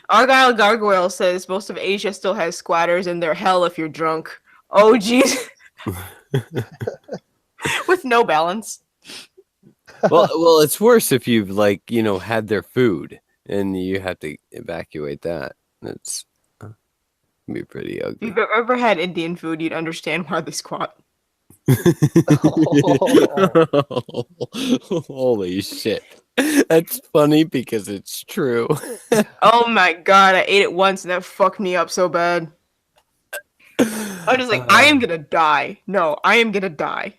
Argyle Gargoyle says most of Asia still has squatters and they're hell if you're drunk. Oh, jeez. With no balance. Well, it's worse if you've had their food and you have to evacuate that. That's be pretty If ugly. you've ever had Indian food, you'd understand why they squat. Holy shit. That's funny because it's true. Oh my god, I ate it once and that fucked me up so bad. I was like, I am gonna die. No, I am gonna die.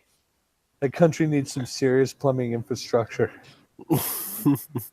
The country needs some serious plumbing infrastructure.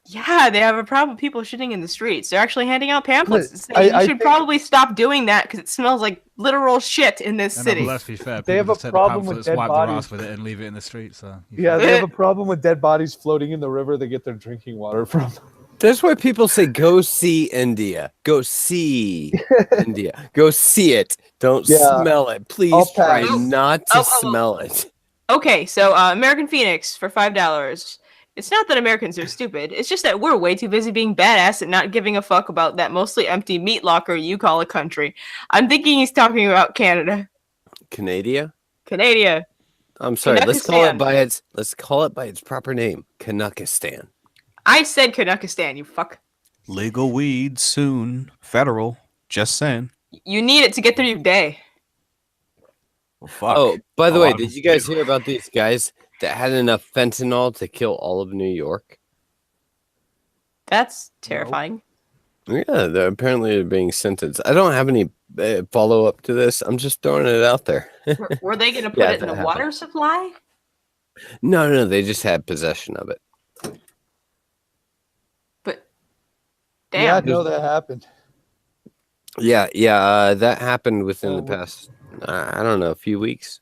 Yeah, they have a problem with people shitting in the streets. They're actually handing out pamphlets But saying I you should think- probably stop doing that because it smells like literal shit in this and city. let's be fair, They have people a just take problem the with pamphlets, dead wipe their bodies. ass with it, and leave it in the street. So Yeah, they have a problem with dead bodies floating in the river they get their drinking water from. That's why people say go see India. Go see India. Go see it. Don't Yeah. smell it. Please I'll try pass. not to Oh, oh, oh. smell it. Okay, so American Phoenix for $5. It's not that Americans are stupid. It's just that we're way too busy being badass and not giving a fuck about that mostly empty meat locker you call a country. I'm thinking he's talking about Canada. Canada? Canada. I'm sorry. Let's call it Kanakistan. by its proper name. Kanakistan. I said Kanakistan, you fuck. Legal weed soon. Federal. Just saying. You need it to get through your day. Well, fuck. Oh, by the A way, lot of did us you guys do. hear about these guys that had enough fentanyl to kill all of New York? That's terrifying. Yeah, they're being sentenced. I don't have any follow up to this. I'm just throwing it out there. Were they going to put Yeah, it in that a water supply? No, they just had possession of it. But Yeah, damn. no, that happened. Yeah, that happened within the past, I don't know, a few weeks.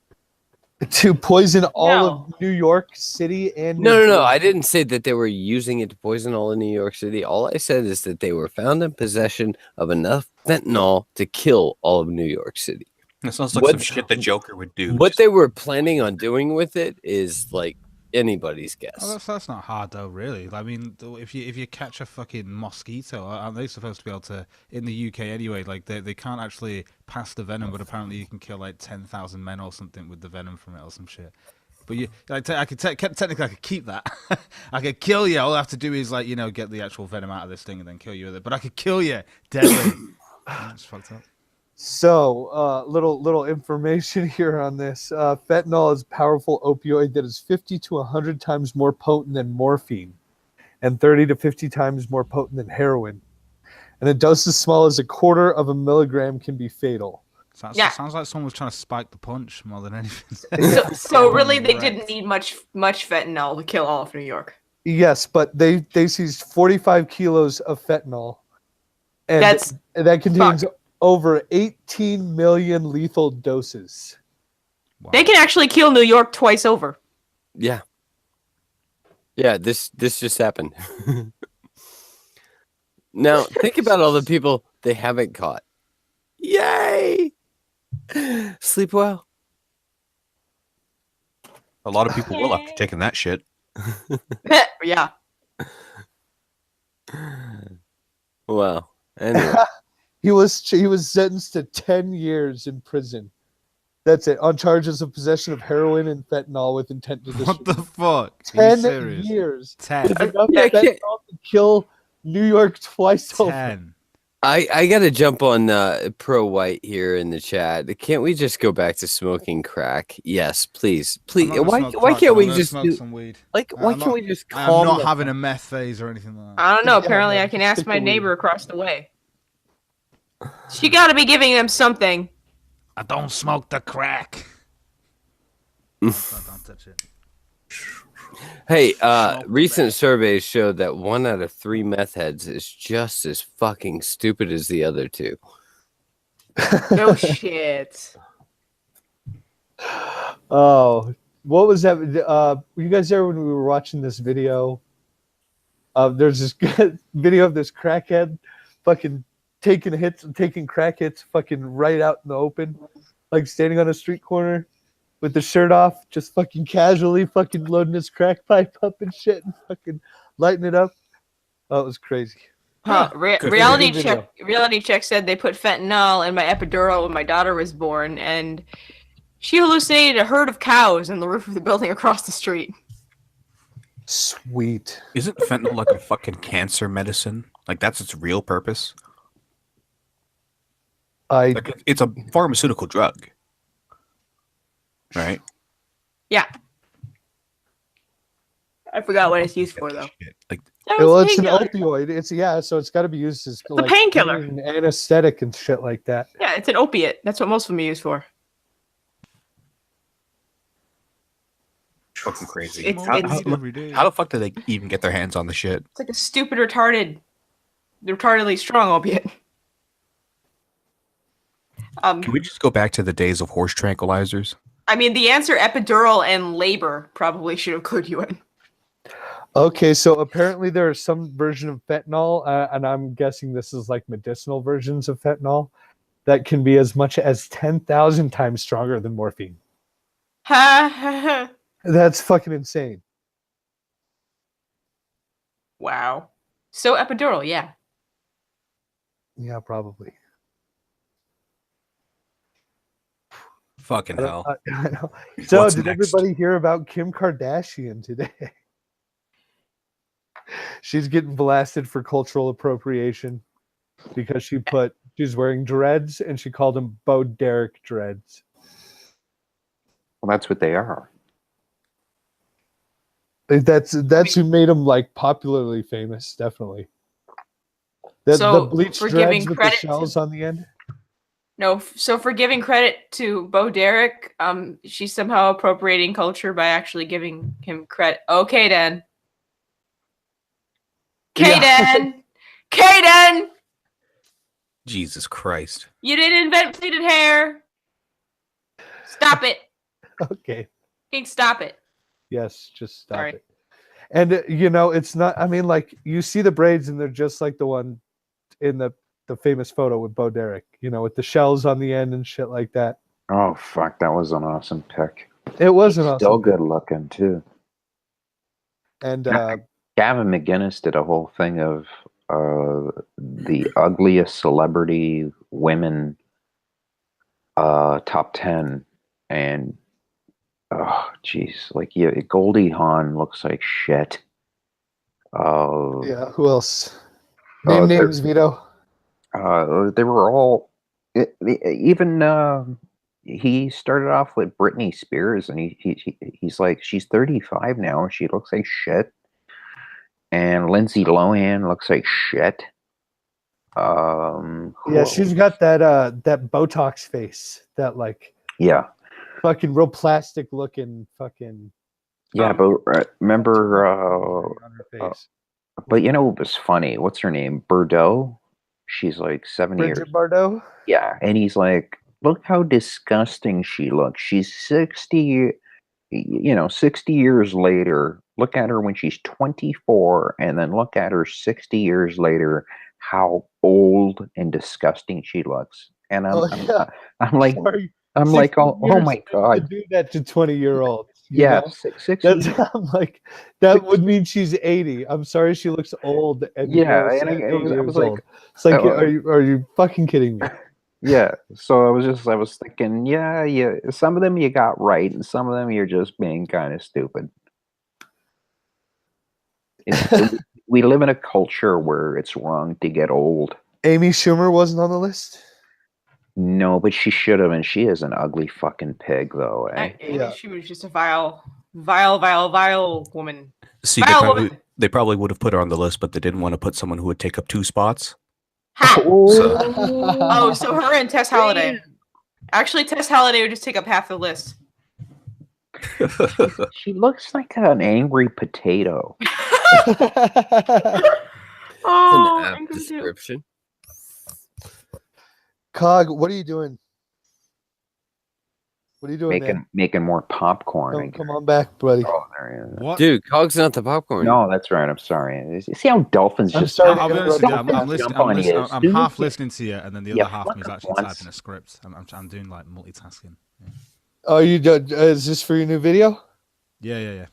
To poison all No. of New York City and No. New Jersey. I didn't say that they were using it to poison all of New York City. All I said is that they were found in possession of enough fentanyl to kill all of New York City. That sounds like What- some shit the Joker would do. What they were planning on doing with it is like anybody's Oh, guess. that's not hard though, really. I mean, if you catch a fucking mosquito, aren't they supposed to be able to? In the UK anyway, like they can't actually pass the venom, but apparently you can kill like 10,000 men or something with the venom from it or some shit. But I could technically I could keep that. I could kill you. All I have to do is get the actual venom out of this thing and then kill you with it. But I could kill you deadly. That's fucked up. So, little information here on this. Fentanyl is a powerful opioid that is 50 to 100 times more potent than morphine and 30 to 50 times more potent than heroin. And a dose as small as 1/4 of a milligram can be fatal. Yeah. Sounds like someone was trying to spike the punch more than anything. So really, they Right. didn't need much fentanyl to kill all of New York. Yes, but they seized 45 kilos of fentanyl. And that contains over 18 million lethal doses. Wow. They can actually kill New York twice over. Yeah, this just happened. Now, think about all the people they haven't caught. Yay! Sleep well. A lot of people will after taking that shit. Yeah. Wow. Anyway. He was sentenced to 10 years in prison. That's it, on charges of possession of heroin and fentanyl with intent to What distribute. the fuck? Are you 10 serious? years. 10. With enough Yeah, fentanyl to kill New York twice over. 10. I gotta jump on pro white here in the chat. Can't we just go back to smoking crack? Yes, please. I'm not gonna Why smoke why crack, can't I'm we gonna just smoke do, some weed? like why I'm can't not- we just I'm calm not the having fuck- a meth phase or anything like that. I don't know. Yeah, Apparently, no, I can just ask stick my to weed. neighbor across the way. She got to be giving them something. I don't smoke the crack. Don't touch it. Hey, Smoke recent crack. surveys showed that 1 out of 3 meth heads is just as fucking stupid as the other 2. No shit. Oh, what was that? Were you guys there when we were watching this video? There's this video of this crackhead fucking taking crack hits fucking right out in the open, like standing on a street corner with the shirt off, just fucking casually fucking loading his crack pipe up and shit and fucking lighting it up. Oh, it was crazy. Huh. Good Reality video. check. Reality check said they put fentanyl in my epidural when my daughter was born, and she hallucinated a herd of cows on the roof of the building across the street. Sweet. Isn't fentanyl like a fucking cancer medicine? Like that's its real purpose? Like it's a pharmaceutical drug. Right? Yeah. I forgot what it's used for though. Shit. Like Well, it's an painkiller. opioid. So it's got to be used as a painkiller. an anesthetic and shit like that. Yeah, it's an opiate. That's what most of them are used for. fucking crazy. It's- how, it's- how- every day. how the fuck do they even get their hands on the shit? It's like a stupid, retardedly strong opiate. Can we just go back to the days of horse tranquilizers? I mean, the answer epidural and labor probably should have clued you in. Okay, so apparently there is some version of fentanyl, and I'm guessing this is like medicinal versions of fentanyl that can be as much as 10,000 times stronger than morphine. Ha ha ha. That's fucking insane. Wow. So epidural, yeah. Yeah, probably. Fucking hell. I know. So, What's did next? everybody hear about Kim Kardashian today? She's getting blasted for cultural appropriation because she's wearing dreads and she called them Bo Derek dreads. Well, that's what they are. That's who made them like popularly famous, definitely. The So, bleached for dreads giving with the credit to- shells on the end. No, so for giving credit to Bo Derek, she's somehow appropriating culture by actually giving him credit. Okay, then. Kaden! Kaden! Jesus Christ. You didn't invent pleated hair. Stop it. Okay. King, stop it. Yes, just stop Sorry. it. And it's not. I mean, like you see the braids, and they're just like the one in the famous photo with Bo Derek. With the shells on the end and shit like that. Oh fuck, that was an awesome pic. It was an awesome. Still good looking too. And Gavin McGinnis did a whole thing of the ugliest celebrity women top 10, and oh jeez, like Goldie Hawn looks like shit. yeah, who else? Oh, Name names, Vito. They were all even he started off with Britney Spears, and he's like, she's 35 now and she looks like shit. And Lindsay Lohan looks like shit. Yeah, she's got that Botox face, that like yeah, fucking real plastic looking fucking yeah. But remember, on her face. but what was funny? What's her name? Bordeaux. She's like 70 years. Bridget Bardot. Yeah, and he's like, look how disgusting she looks. She's 60. 60 years later. Look at her when she's 24, and then look at her 60 years later. how old and disgusting she looks. And I'm like, Sorry, I'm like, 16 oh years my to god, do that to 20-year-olds. yeah, Know? 6 That's years. I'm like that would mean she's 80. I'm sorry, she looks old and Yeah, gross and at 8 I was years like, old. It's like, uh, are you fucking kidding me? yeah. So I was thinking, yeah. Some of them you got right, and some of them you're just being kind of stupid. We live in a culture where it's wrong to get old. Amy Schumer wasn't on the list. No, but she should have, and she is an ugly fucking pig, though. Eh? Yeah. She was just a vile woman. See, Vile woman. they probably would have put her on the list, but they didn't want to put someone who would take up 2 spots. Ha! Oh, So her and Tess Halliday. Actually, Tess Halliday would just take up half the list. she looks like an angry potato. Oh, An apt angry too. description. Cog, what are you doing? What are you doing, man? Making more popcorn. I guess. Come on back, buddy. Oh, there he is. What? Dude, Cog's not the popcorn. No, that's right. I'm sorry. You see how dolphins I'm just sorry to I'll be honest with you. I'm Dude, half listening to you, and then the Yeah, other half of me is fuck actually once. typing a script. I'm doing like multitasking. Oh, you do, is this for your new video? Yeah.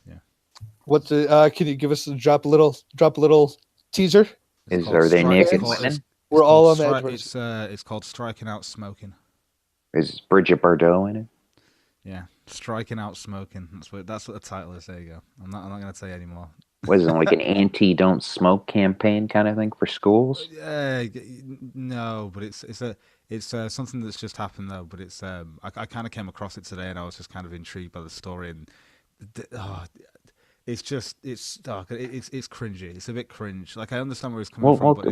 What's the? Can you give us drop a little teaser? It's Are they called naked Strike- women? We're it's all on called the edge. It's called Striking Out Smoking. Is Bridget Bardot in it? Yeah, Striking Out Smoking. That's what the title is. There you go. I'm not going to tell you anymore. Was it like an anti-don't smoke campaign kind of thing for schools? No, but it's something that's just happened though. But it's I kind of came across it today, and I was just kind of intrigued by the story, and it's cringy. It's a bit cringe. Like I understand where it's coming from, but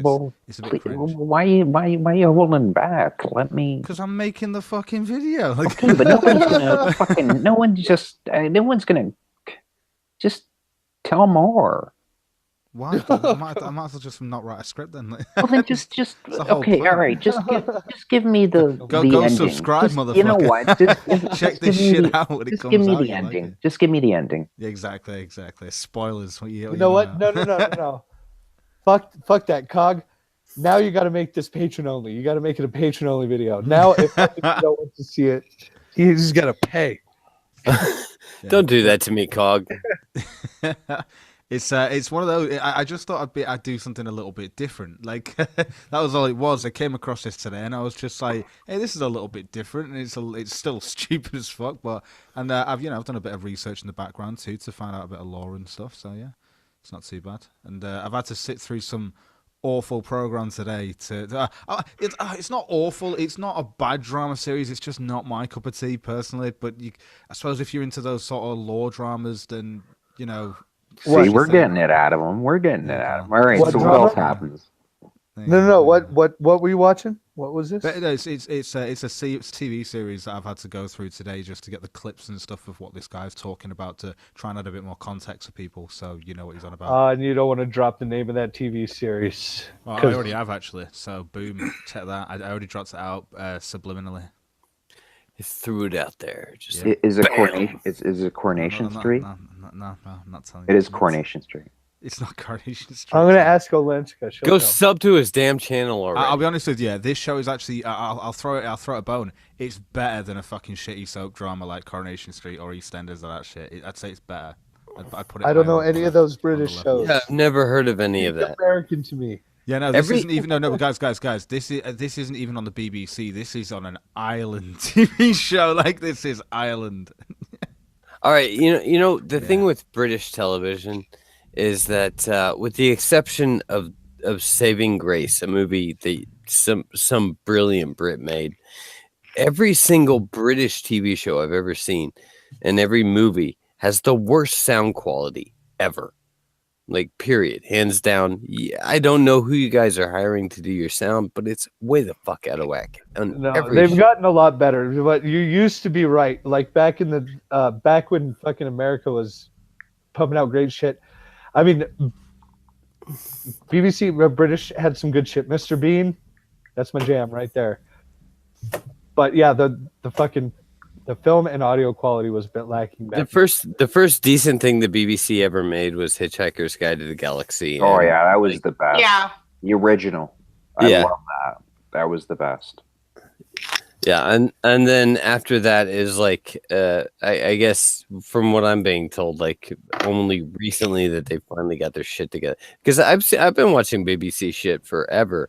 it's a bit cringe. Why are you holding back? Let me. Because I'm making the fucking video. Like, Okay, but nobody's gonna fucking. No one's gonna just tell more. why? I might as well just not write a script then. Well, then just the whole okay, plan. all right. Just give me the Go ending. subscribe, Just, you know motherfucker. what? Just Check give this me shit the- out when it Just comes give me out. the you like ending. it. Just give me the ending. Yeah, exactly. Spoilers. You know what? No. Fuck that, Cog. Now you got to make this patron only. You got to make it a patron only video. Now, if fucking you don't want to see it, he's got to pay. Don't do that to me, Cog. It's one of those. I just thought I'd do something a little bit different. Like that was all it was. I came across this today, and I was just like, "Hey, this is a little bit different." And it's still stupid as fuck, but I've done a bit of research in the background too to find out a bit of lore and stuff. So yeah, it's not too bad. And I've had to sit through some awful program today. It's not awful. It's not a bad drama series. It's just not my cup of tea personally. But I suppose if you're into those sort of lore dramas, then you know. See, we're getting it out of them. We're getting it out of them. All right. What So what drama? else happens? No. What were you watching? What was this? But it's a TV series that I've had to go through today just to get the clips and stuff of what this guy's talking about to try and add a bit more context for people, so you know what he's on about. And you don't want to drop the name of that TV series. Well, I already have actually. So boom, check that. I already dropped it out subliminally. I threw it out there. Just Is it Coronation? Is it Coronation Street? No, I'm not telling It you. is Coronation Street. It's not Coronation Street. I'm gonna ask Olenska. go sub to his damn channel already. I'll be honest with you. This show is actually. I'll throw it a bone. It's better than a fucking shitty soap drama like Coronation Street or EastEnders or that shit. I'd say it's better. I put it. I don't know higher any on of those the British level. shows. Yeah, I've never heard of any of that. American to me. Yeah, no, this isn't even. No, guys. This isn't even on the BBC. This is on an Ireland TV show. Like this is Ireland. All right, you know the thing with British television is that, with the exception of Saving Grace, a movie that some brilliant Brit made, every single British TV show I've ever seen and every movie has the worst sound quality ever. Like, period, hands down. Yeah, I don't know who you guys are hiring to do your sound, but it's way the fuck out of whack. No, they've gotten a lot better. But you used to be right. Like back in the back when fucking America was pumping out great shit. I mean, BBC British had some good shit. Mr. Bean, that's my jam right there. But yeah, the film and audio quality was a bit lacking. Back The first decent thing the BBC ever made was Hitchhiker's Guide to the Galaxy. Oh and, yeah, that was the best. Yeah. The original. I Yeah. love that. That was the best. Yeah, and then after that is like I guess from what I'm being told, like only recently that they finally got their shit together. Because I've been watching BBC shit forever,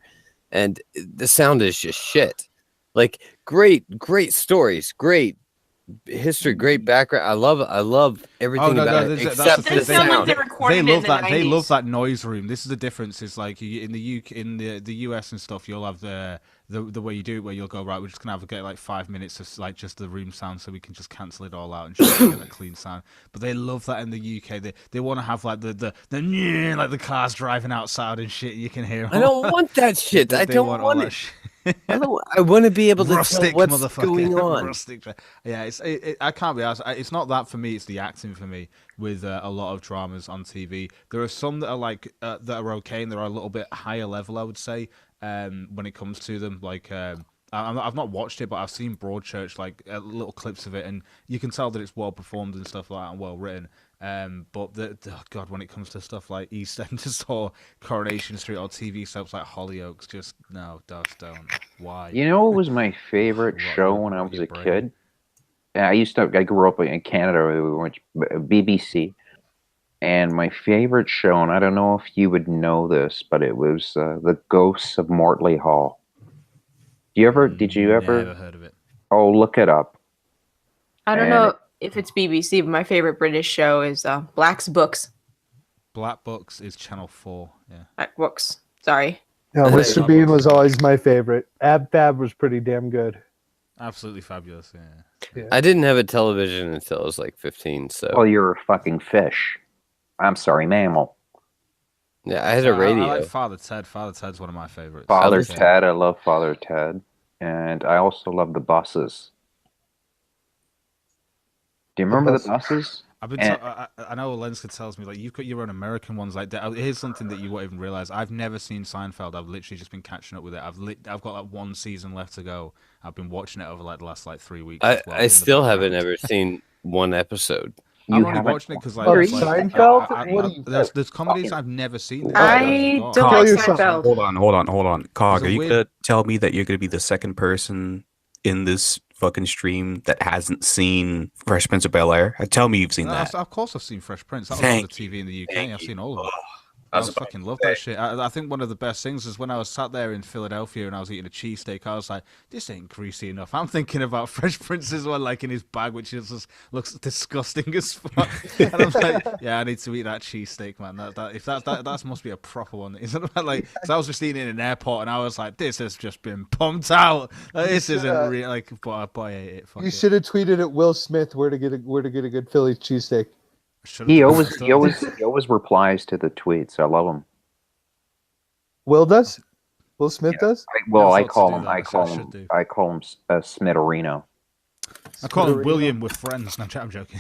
and the sound is just shit. Like great stories, great history, great background. I love everything about it that's except the It the does sound like sound. they recorded They it love in the that. 90s. They love that noise room. This is the difference. Is like in the UK, in the US and stuff. You'll have the way you do it, where you'll go right. We're just gonna get like 5 minutes of like just the room sound, so we can just cancel it all out and just get a clean sound. But they love that in the UK. They want to have like the like the cars driving outside and shit. You can hear. I don't want that shit. I They don't want all want that it. shit. I want to be able to tell Rustic what's motherfucker. going on. Rustic. Yeah, I can't be asked. It's not that for me. It's the acting for me with a lot of dramas on TV. There are some that are like that are okay, and they're a little bit higher level, I would say, when it comes to them. Like I've not watched it, but I've seen Broadchurch, like little clips of it, and you can tell that it's well performed and stuff like that, and well written. But oh God, when it comes to stuff like EastEnders or Coronation Street or TV soaps like Hollyoaks, just no, just don't. Why? You know what was my favorite Rot show your- when I rot was your a brain. kid? I grew up in Canada, we went BBC, and my favorite show, and I don't know if you would know this, but it was The Ghosts of Mortley Hall. Did you ever? Never heard of it. Oh, look it up. I don't And know if it's BBC, but my favorite British show is Black's Books. Black Books is Channel 4. Yeah. Black Books. Sorry. No, Hey. Mr. Bean was always my favorite. Ab Fab was pretty damn good. Absolutely fabulous. Yeah. I didn't have a television until I was like 15, so Well, you're a fucking fish. I'm sorry, mammal. yeah, I had a I radio. like Father Ted. Father Ted's one of my favorites. Father Okay. Ted, I love Father Ted, and I also love the buses. Do you remember the buses? I've been. And- I know Lenska tells me like you've got your own American ones. Like here's something that you won't even realize. I've never seen Seinfeld. I've literally just been catching up with it. I've got like one season left to go. I've been watching it over like the last like 3 weeks. as well, I in the still haven't background. ever seen one episode. I'm You only haven't- watching it because like, Oh, it's like Seinfeld? I- What are you- there's comedies I've never seen. that I you guys have don't got. Tell like yourself- Seinfeld. Hold on. Cog, There's are a you weird- gonna tell me that you're gonna be the second person in this fucking stream that hasn't seen Fresh Prince of Bel-Air? Tell me you've seen that. Of course, I've seen Fresh Prince. That was Thank on the TV in the UK. Thank I've you. seen all of it. I I was about fucking to love say. that shit. I think one of the best things is when I was sat there in Philadelphia and I was eating a cheesesteak. I was like, "This ain't greasy enough." I'm thinking about Fresh Prince's one, like in his bag, which is just looks disgusting as fuck. And I'm like, "Yeah, I need to eat that cheesesteak, man. That must be a proper one, isn't it?" Like, 'cause I was just eating in an airport and I was like, "This has just been pumped out. Like, this isn't real." Like, but I ate it. Fuck You it. should have tweeted at Will Smith where to get a good Philly cheesesteak. Should've He done always, that. he always, he always replies to the tweets. I love him. Will does? Will Smith does? Never I thought to call do him. that. I I call should him. do. I call him Smitterino. I call him William with friends. No, I'm joking.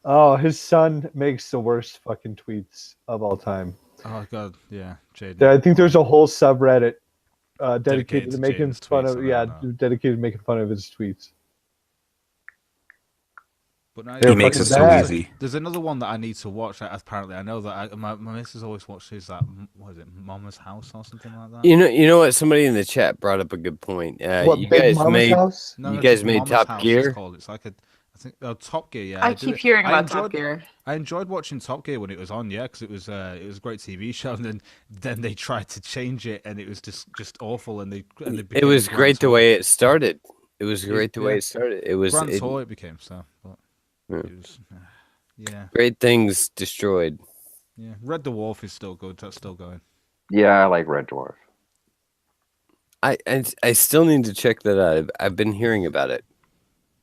Oh, his son makes the worst fucking tweets of all time. Oh god, yeah, Jaden. I think there's a whole subreddit dedicated Dedicated to to making Jaden's fun tweets, of. I Yeah, don't know. dedicated to making fun of his tweets. But no, They're He makes it fucking so bad. easy. there's another one that I need to watch. Apparently, I know that my missus always watches that. What is it, Mama's House or something like that? You know what? Somebody in the chat brought up a good point. What, You Big guys Mama's made house? No, you it's guys just made Mama's Top House, Gear? It's called. It's like I think Top Gear. Yeah, I did keep it. hearing I about enjoyed- Top Gear. I enjoyed watching Top Gear when it was on, yeah, because it was a great TV show. And then they tried to change it, and it was just awful. And they It became was a great the Grand way it started. It was great the way yeah. it started. It was Grand it- Tour it became. So, but Yeah. it was, yeah, great things destroyed. yeah. Red Dwarf is still good. That's still going. Yeah, I like Red Dwarf. I still need to check that out. I've been hearing about it.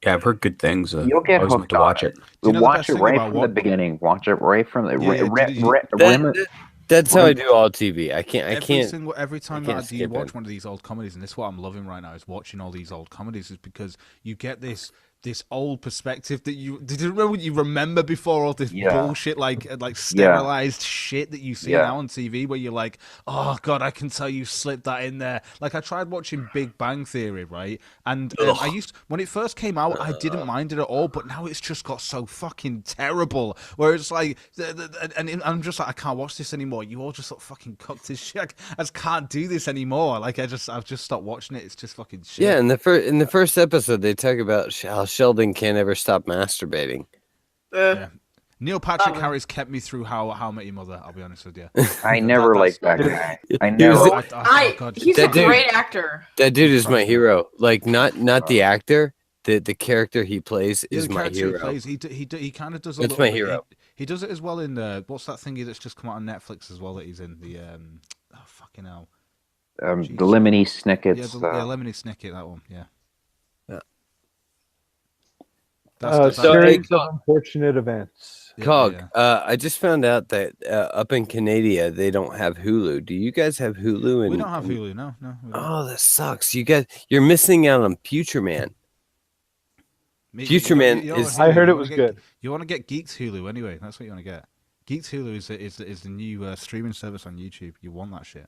Yeah, I've heard good things. You'll get I always meant hooked to on watch it. it. you know the Watch best it thing right about from the what- beginning. Watch it right from the. Yeah, That's how I do all TV. I can't. Every time I can't that you skip watch it. one of these old comedies, and this is what I'm loving right now is watching all these old comedies, is because you get this this old perspective that you remember what you remember before all this Yeah. bullshit like sterilized shit that you see Yeah. now on TV where you're like, oh god, I can tell you slipped that in there. Like I tried watching Big Bang Theory, right? And when it first came out, I didn't mind it at all, but now it's just got so fucking terrible. Where it's like, and I'm just like, I can't watch this anymore. You all just look fucking cooked as shit. I just can't do this anymore. Like I've just stopped watching it. It's just fucking shit. Yeah, in the first episode, they talk about how Sheldon can't ever stop masturbating. Yeah. Neil Patrick Harris kept me through How I Met Your Mother. I'll be honest with you. I never liked that guy. I He was never. the- He's a That dude- great actor. That dude is my hero. Like not the actor, the character he plays Yeah, is the my character he hero. plays, he kind of does a That's little my bit- hero. He does it as well in what's that thingy that's just come out on Netflix as well that he's in the oh fucking hell. The Jeez. Lemony Yeah, Snicket's. Lemony Snicket, that one, yeah. Yeah. That's Series of unfortunate events. yeah, Cog, yeah. I just found out that up in Canada they don't have Hulu. Do you guys have Hulu? We don't have Hulu, no. We don't. Oh, that sucks. You're missing out on Future Man. Future Man is- I heard you it wanna was get- good. You want to get Geeks Hulu anyway. That's what you want to get. Geeks Hulu is the new streaming service on YouTube. You want that shit.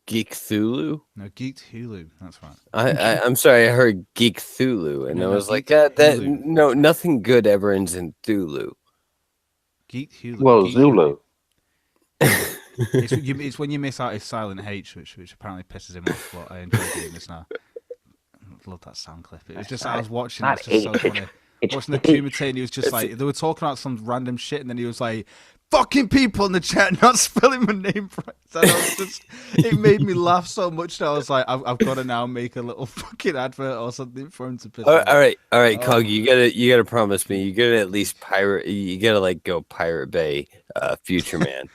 Geek Thulu. No, Geeks Hulu. That's right. I'm sorry, I heard Geek Thulu, and No, I was no, like, Geek that Hulu. no, nothing good ever ends in Thulu. Geek Hulu. Well, Geek Zulu. It's when you miss out his silent H, which apparently pisses him off. But I enjoy doing this now. I love that sound clip. It was just I was watching. Not It's just so H. funny. It's Watching the H. Kumite, and he was just like they were talking about some random shit, and then he was like, "Fucking people in the chat not spelling my name right." And I was just, it made me laugh so much that I was like, "I've got to now make a little fucking advert or something for him to piss." All me off. right, Oh. Cog, you gotta promise me. You gotta at least pirate. You gotta like go Pirate Bay, Future Man,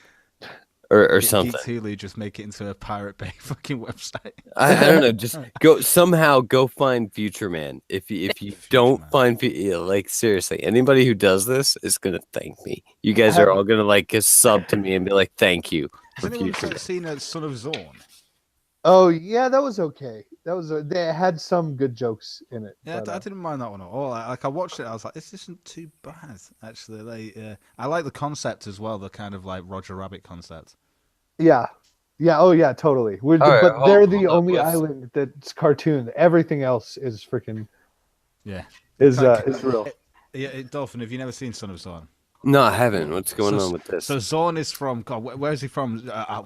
or something. Geeks Hulu, just make it into a Pirate Bay fucking website. I don't know. Just go find Future Man. If you Future don't Man. find like seriously, anybody who does this is gonna thank me. You guys are all gonna like sub to me and be like, thank you Has for anyone Future Man. seen Son of Zorn? Oh yeah, that was okay. They had some good jokes in it. Yeah, but, I didn't mind that one at all. I watched it. I was like, this isn't too bad actually. I like the concept as well. The kind of like Roger Rabbit concept. yeah. Oh yeah, totally. All right, But they're the hold up, only let's- island that's cartoon. Everything else is freaking Yeah. is real. Yeah, Dolphin. Have you never seen Son of Zorn? No, I haven't. What's going So- on with this? So Zorn is from God. Where is he from?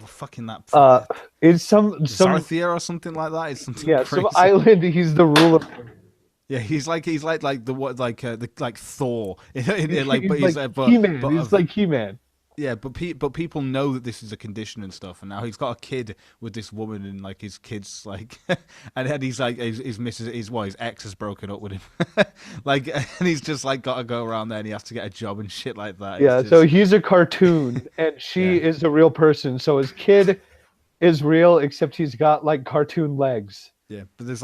Fucking that. It's some Zarthia or something like that. It's something yeah, crazy. some island. He's the ruler. Yeah, he's like the what like Thor. But He's he's like but, He-Man. but He's like He-Man. yeah, but people know that this is a condition and stuff, and now he's got a kid with this woman, and like his kid's like, and then he's like his missus, his ex has broken up with him, like, and he's just like got to go around there, and he has to get a job and shit like that. Yeah, It's so just- he's a cartoon and she Yeah. is a real person. So his kid is real, except he's got like cartoon legs. yeah, but there's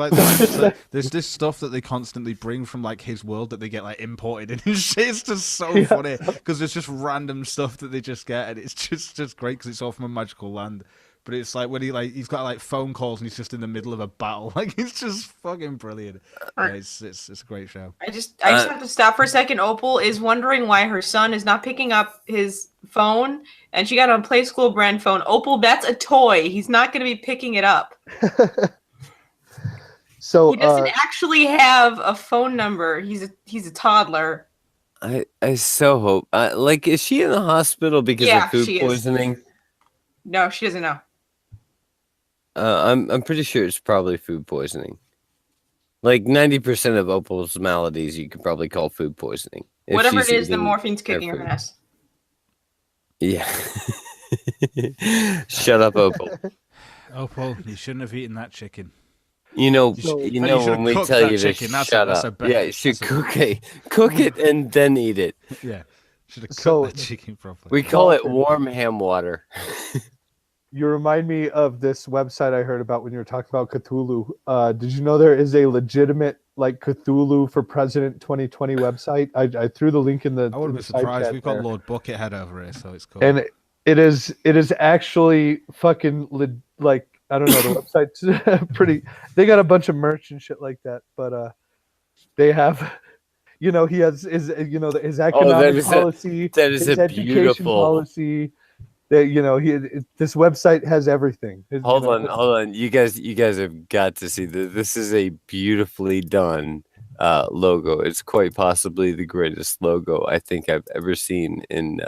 there's this stuff that they constantly bring from like his world that they get like imported in and shit. It's just so Yeah. funny because there's just random stuff that they just get, and it's just great because it's all from a magical land. But it's like when he's got like phone calls and he's just in the middle of a battle. Like it's just fucking brilliant. Yeah, it's a great show. I just have to stop for a second. Opal is wondering why her son is not picking up his phone, and she got a Play School brand phone. Opal, that's a toy. He's not going to be picking it up. So He doesn't actually have a phone number. He's a toddler. I so hope. Like, is she in the hospital because Yeah, of food she is. poisoning? No, she doesn't know. I'm pretty sure it's probably food poisoning. Like 90% of Opal's maladies, you could probably call food poisoning. if Whatever she's it is, the eating morphine's her kicking her food. ass. Yeah. Shut up, Opal. Oh, Paul, you shouldn't have eaten that chicken. You know, So- you But know you should've when we cooked tell that you to chicken, that's shut a up. better- Yeah, you should that's a- cook it and then eat it. Yeah, should have cooked So- that chicken properly. We call it Dolphin. warm ham water. you remind me of this website I heard about when you were talking about Cthulhu. Did you know there is a legitimate like Cthulhu for President 2020 website? I threw the link in the. I wouldn't in be the side surprised. chat We've got there. Lord Buckethead over here, so it's cool. And it is actually fucking like I don't know, the website's pretty. They got a bunch of merch and shit like that, but they have He has his his that economic is policy, that is his a education beautiful. policy. That this website has everything. Hold on. You guys have got to see this. This is a beautifully done logo. It's quite possibly the greatest logo I think I've ever seen in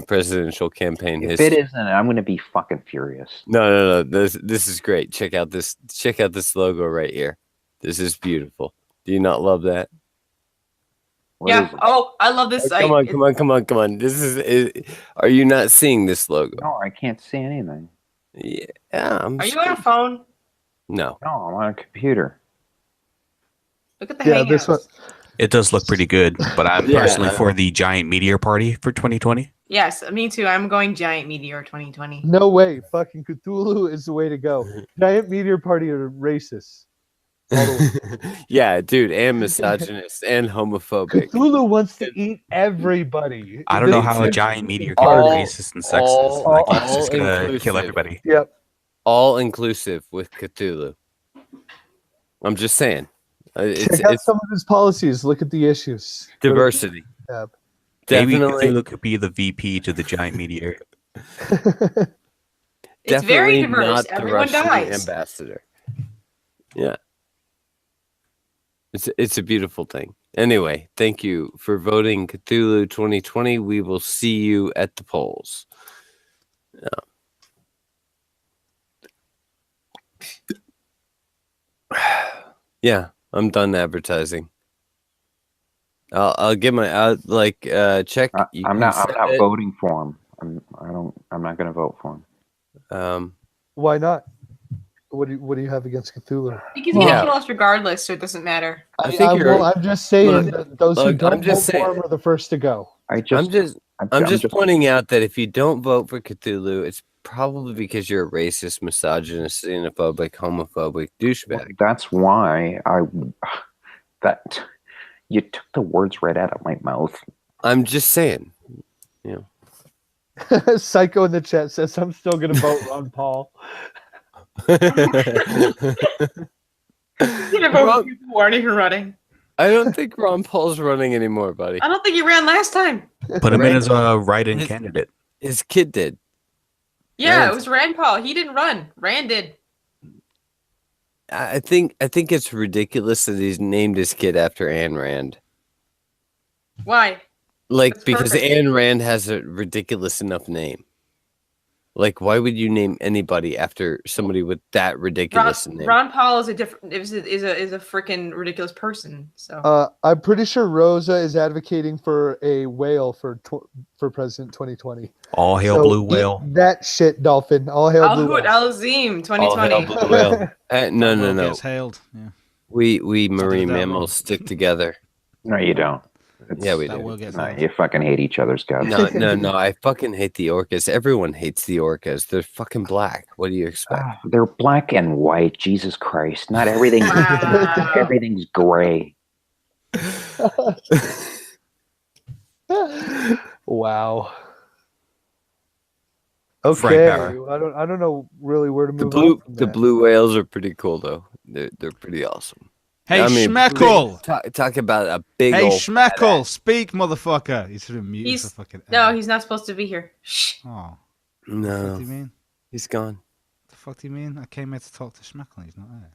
presidential campaign If history. it isn't, I'm going to be fucking furious. No. This is great. Check out this logo right here. This is beautiful. Do you not love that? What Yeah. is it? Oh, I love this site. Come on. This is. Are you not seeing this logo? No, I can't see anything. Yeah. Are you on a phone? No. No, I'm on a computer. Look at the Yeah, Hangouts. this one. It does look pretty good, but I'm Yeah. personally for the giant meteor party for 2020. Yes, me too. I'm going Giant Meteor 2020. No way. Fucking Cthulhu is the way to go. Giant meteor party are racist. All the way. Yeah, dude, and misogynist and homophobic. Cthulhu wants to eat everybody. I don't know how a This- giant meteor can all- be racist and sexist. Like, it's just gonna inclusive. kill everybody. Yep. All inclusive with Cthulhu. I'm just saying. Check out It's some of his policies. Look at the issues. diversity. Yep. Maybe Definitely, Cthulhu could be the VP to the giant meteor. It's very definitely diverse. not the Everyone Russian dies. ambassador. Yeah. It's a beautiful thing. Anyway, thank you for voting Cthulhu 2020. We will see you at the polls. Yeah, I'm done advertising. I'll get my check. You I'm can not send it. voting for him. I'm not going to vote for him. Why not? What do you have against Cthulhu? Because he's Yeah. gonna kill us regardless, so it doesn't matter. I think you're. I'm just saying that those who look, don't I'm just vote for saying- him are the first to go. I just I'm just pointing out that if you don't vote for Cthulhu, it's probably because you're a racist, misogynist, xenophobic, homophobic douchebag. That's why that you took the words right out of my mouth. I'm just saying. Psycho in the chat says I'm still gonna vote Ron Paul. You know, Ron- people who aren't even running. I don't think Ron Paul's running anymore, buddy. I don't think he ran last time. Put him in Right. as a write-in His- candidate. His kid did. Yeah, Rand. it was Rand Paul. He didn't run. Rand did. I think it's ridiculous that he's named his kid after Ayn Rand. Why? Like, That's because perfect. Ayn Rand has a ridiculous enough name. Like, why would you name anybody after somebody with that ridiculous a name? Ron Paul is a different is a freaking ridiculous person. So I'm pretty sure Rosa is advocating for a whale for President 2020. All hail So blue eat whale. that shit, Dolphin. All hail blue Al-Hud whale. Al-Azim All hail 2020. blue whale. No. Gets hailed. Yeah. We marine Something about mammals stick together. No, you don't. Yeah, we That do. will get No, hailed. you fucking hate each other's guts. No. I fucking hate the orcas. Everyone hates the orcas. They're fucking black. What do you expect? They're black and white. Jesus Christ! Not everything. Wow. Everything's gray. Wow. Frank Okay, Bauer. I don't know really where to The move blue on from the that. blue whales are pretty cool though. They're pretty awesome. Hey, I mean, Schmeckle! Talk about a big Hey, old Schmeckle! Speak, motherfucker! He's sort of muted He's- for fucking. No, he's not supposed to be here. Shh. Oh, what the fuck No, do you mean? he's gone. What the fuck do you mean? I came here to talk to Schmeckle. He's not there.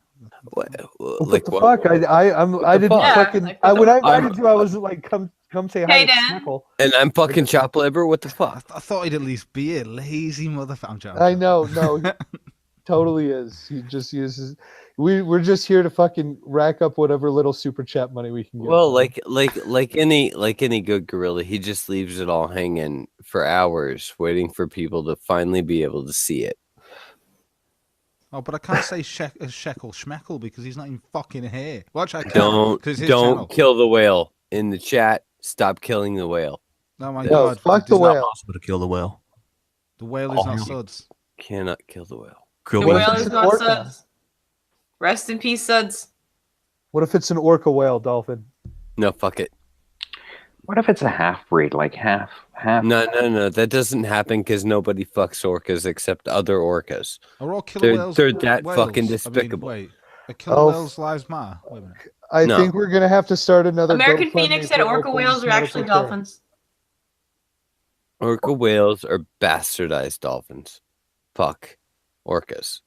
What? What the fuck? I didn't fuck? fucking. Yeah, like, what when the I fuck? invited you, I was like, come say hi Hey, to Dan. Schmeckle. And I'm fucking chop liver. What the fuck? I thought he'd at least be a lazy motherfucker. I'm joking. I know, no, he totally is. He just uses. We're just here to fucking rack up whatever little super chat money we can get. Well, like any good gorilla, he just leaves it all hanging for hours, waiting for people to finally be able to see it. Oh, but I can't say Sheckle Schmeckle because he's not even fucking here. Watch, I can't. 'cause it's his channel. Don't kill the whale in the chat. Stop killing the whale. Oh my No, god. fuck it the is It's not whale. possible to kill the whale. The whale is Oh, not hell. suds. Cannot kill the whale. Kill The the What if whale it's is an not orca? suds. Rest in peace, suds. What if it's an orca whale, Dolphin? No, fuck it. What if it's a half breed, like half? No. That doesn't happen because nobody fucks orcas except other orcas. Are all killer They're- whales? they're that whales? fucking I mean, despicable. wait, are killer Oh, whales lives matter? Wait a minute. I No. think we're gonna have to start another. American GoFundMe Phoenix said for orca Oakland's whales are actually medical care. dolphins. Orca whales are bastardized dolphins. Fuck orcas.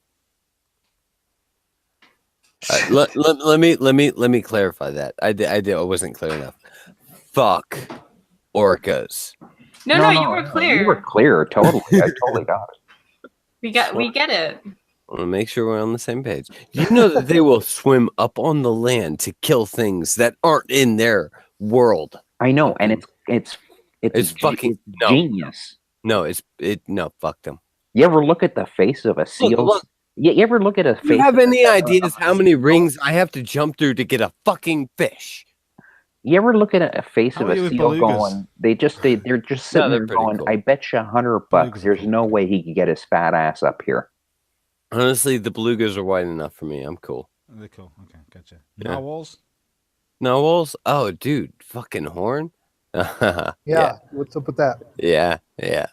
Let me clarify that. I wasn't clear enough. Fuck orcas. No, you were You were clear. clear, totally. I totally got it. We get it. I want to make sure we're on the same page. You know that they will swim up on the land to kill things that aren't in their world. I know, and it's fucking no. genius. No, no, fuck them. You ever look at the face of a seal? Look. You ever look at a face? You have of any a- ideas how many rings I have to jump through to get a fucking fish? You ever look at a face How of are a you with seal belugas? going? They're just sitting they're there pretty going. cool. I bet you $100. Belugas are There's cool. no way he could get his fat ass up here. Honestly, the belugas are wide enough for me. I'm cool. They're cool. Okay, gotcha. Yeah. Narwhals? Narwhals? Oh, dude, fucking horn. Yeah, what's up with that? Yeah.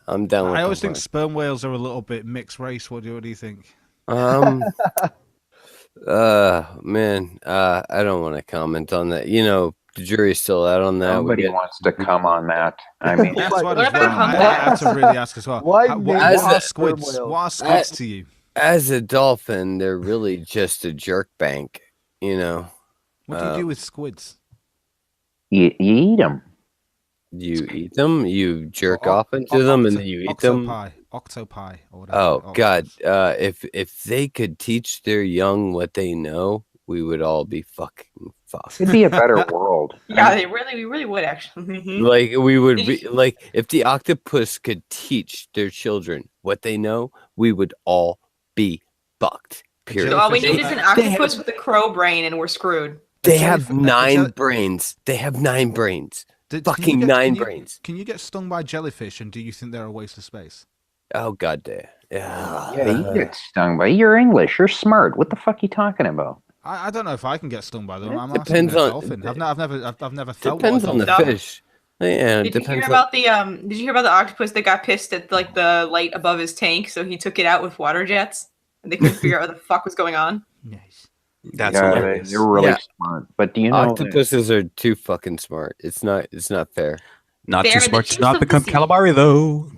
I'm down with I always the think sperm whales are a little bit mixed race. What do you think? horn. Man, I don't want to comment on that. You know, the jury's still out on that. Nobody wants to come on that. I mean, That's What what about I humpbacks? have to really ask as well. Why What name are it squids? sperm whales? What are squids to you? As a dolphin, they're really just a jerk bank. You know, What do you do with squids? you eat them. you eat them, you jerk Or off into them, and then you eat them. Octopi, or whatever. Oh God! octopus. If they could teach their young what they know, we would all be fucking fucked. It'd be a better world. Yeah, we really would actually. Like we would Did be you- like if the octopus could teach their children what they know, we would all be fucked. Period. So all we Jellyfish need is are an like- octopus with a crow brain, and we're screwed. They jellyf- have a 9 jelly- brains. They have 9 brains. Can fucking you 9 brains. Can you get stung by jellyfish, and do you think they're a waste of space? Oh God damn. Yeah. Yeah, you get stung by. You're English. You're smart. What the fuck you talking about? I don't know if I can get stung by them. It I'm asking depends a on- dolphin. I've never felt Depends what a on the dolphin- fish. Yeah, it Did you depends hear on. about the Did you hear about the octopus that got pissed at like the light above his tank, so he took it out with water jets, and they couldn't figure out what the fuck was going on? Nice. That's Yeah, hilarious. They're really Yeah. smart. But do you know? Octopuses are too fucking smart. It's not fair. Not They're too the smart to chiefs not of the become sea. calamari, though.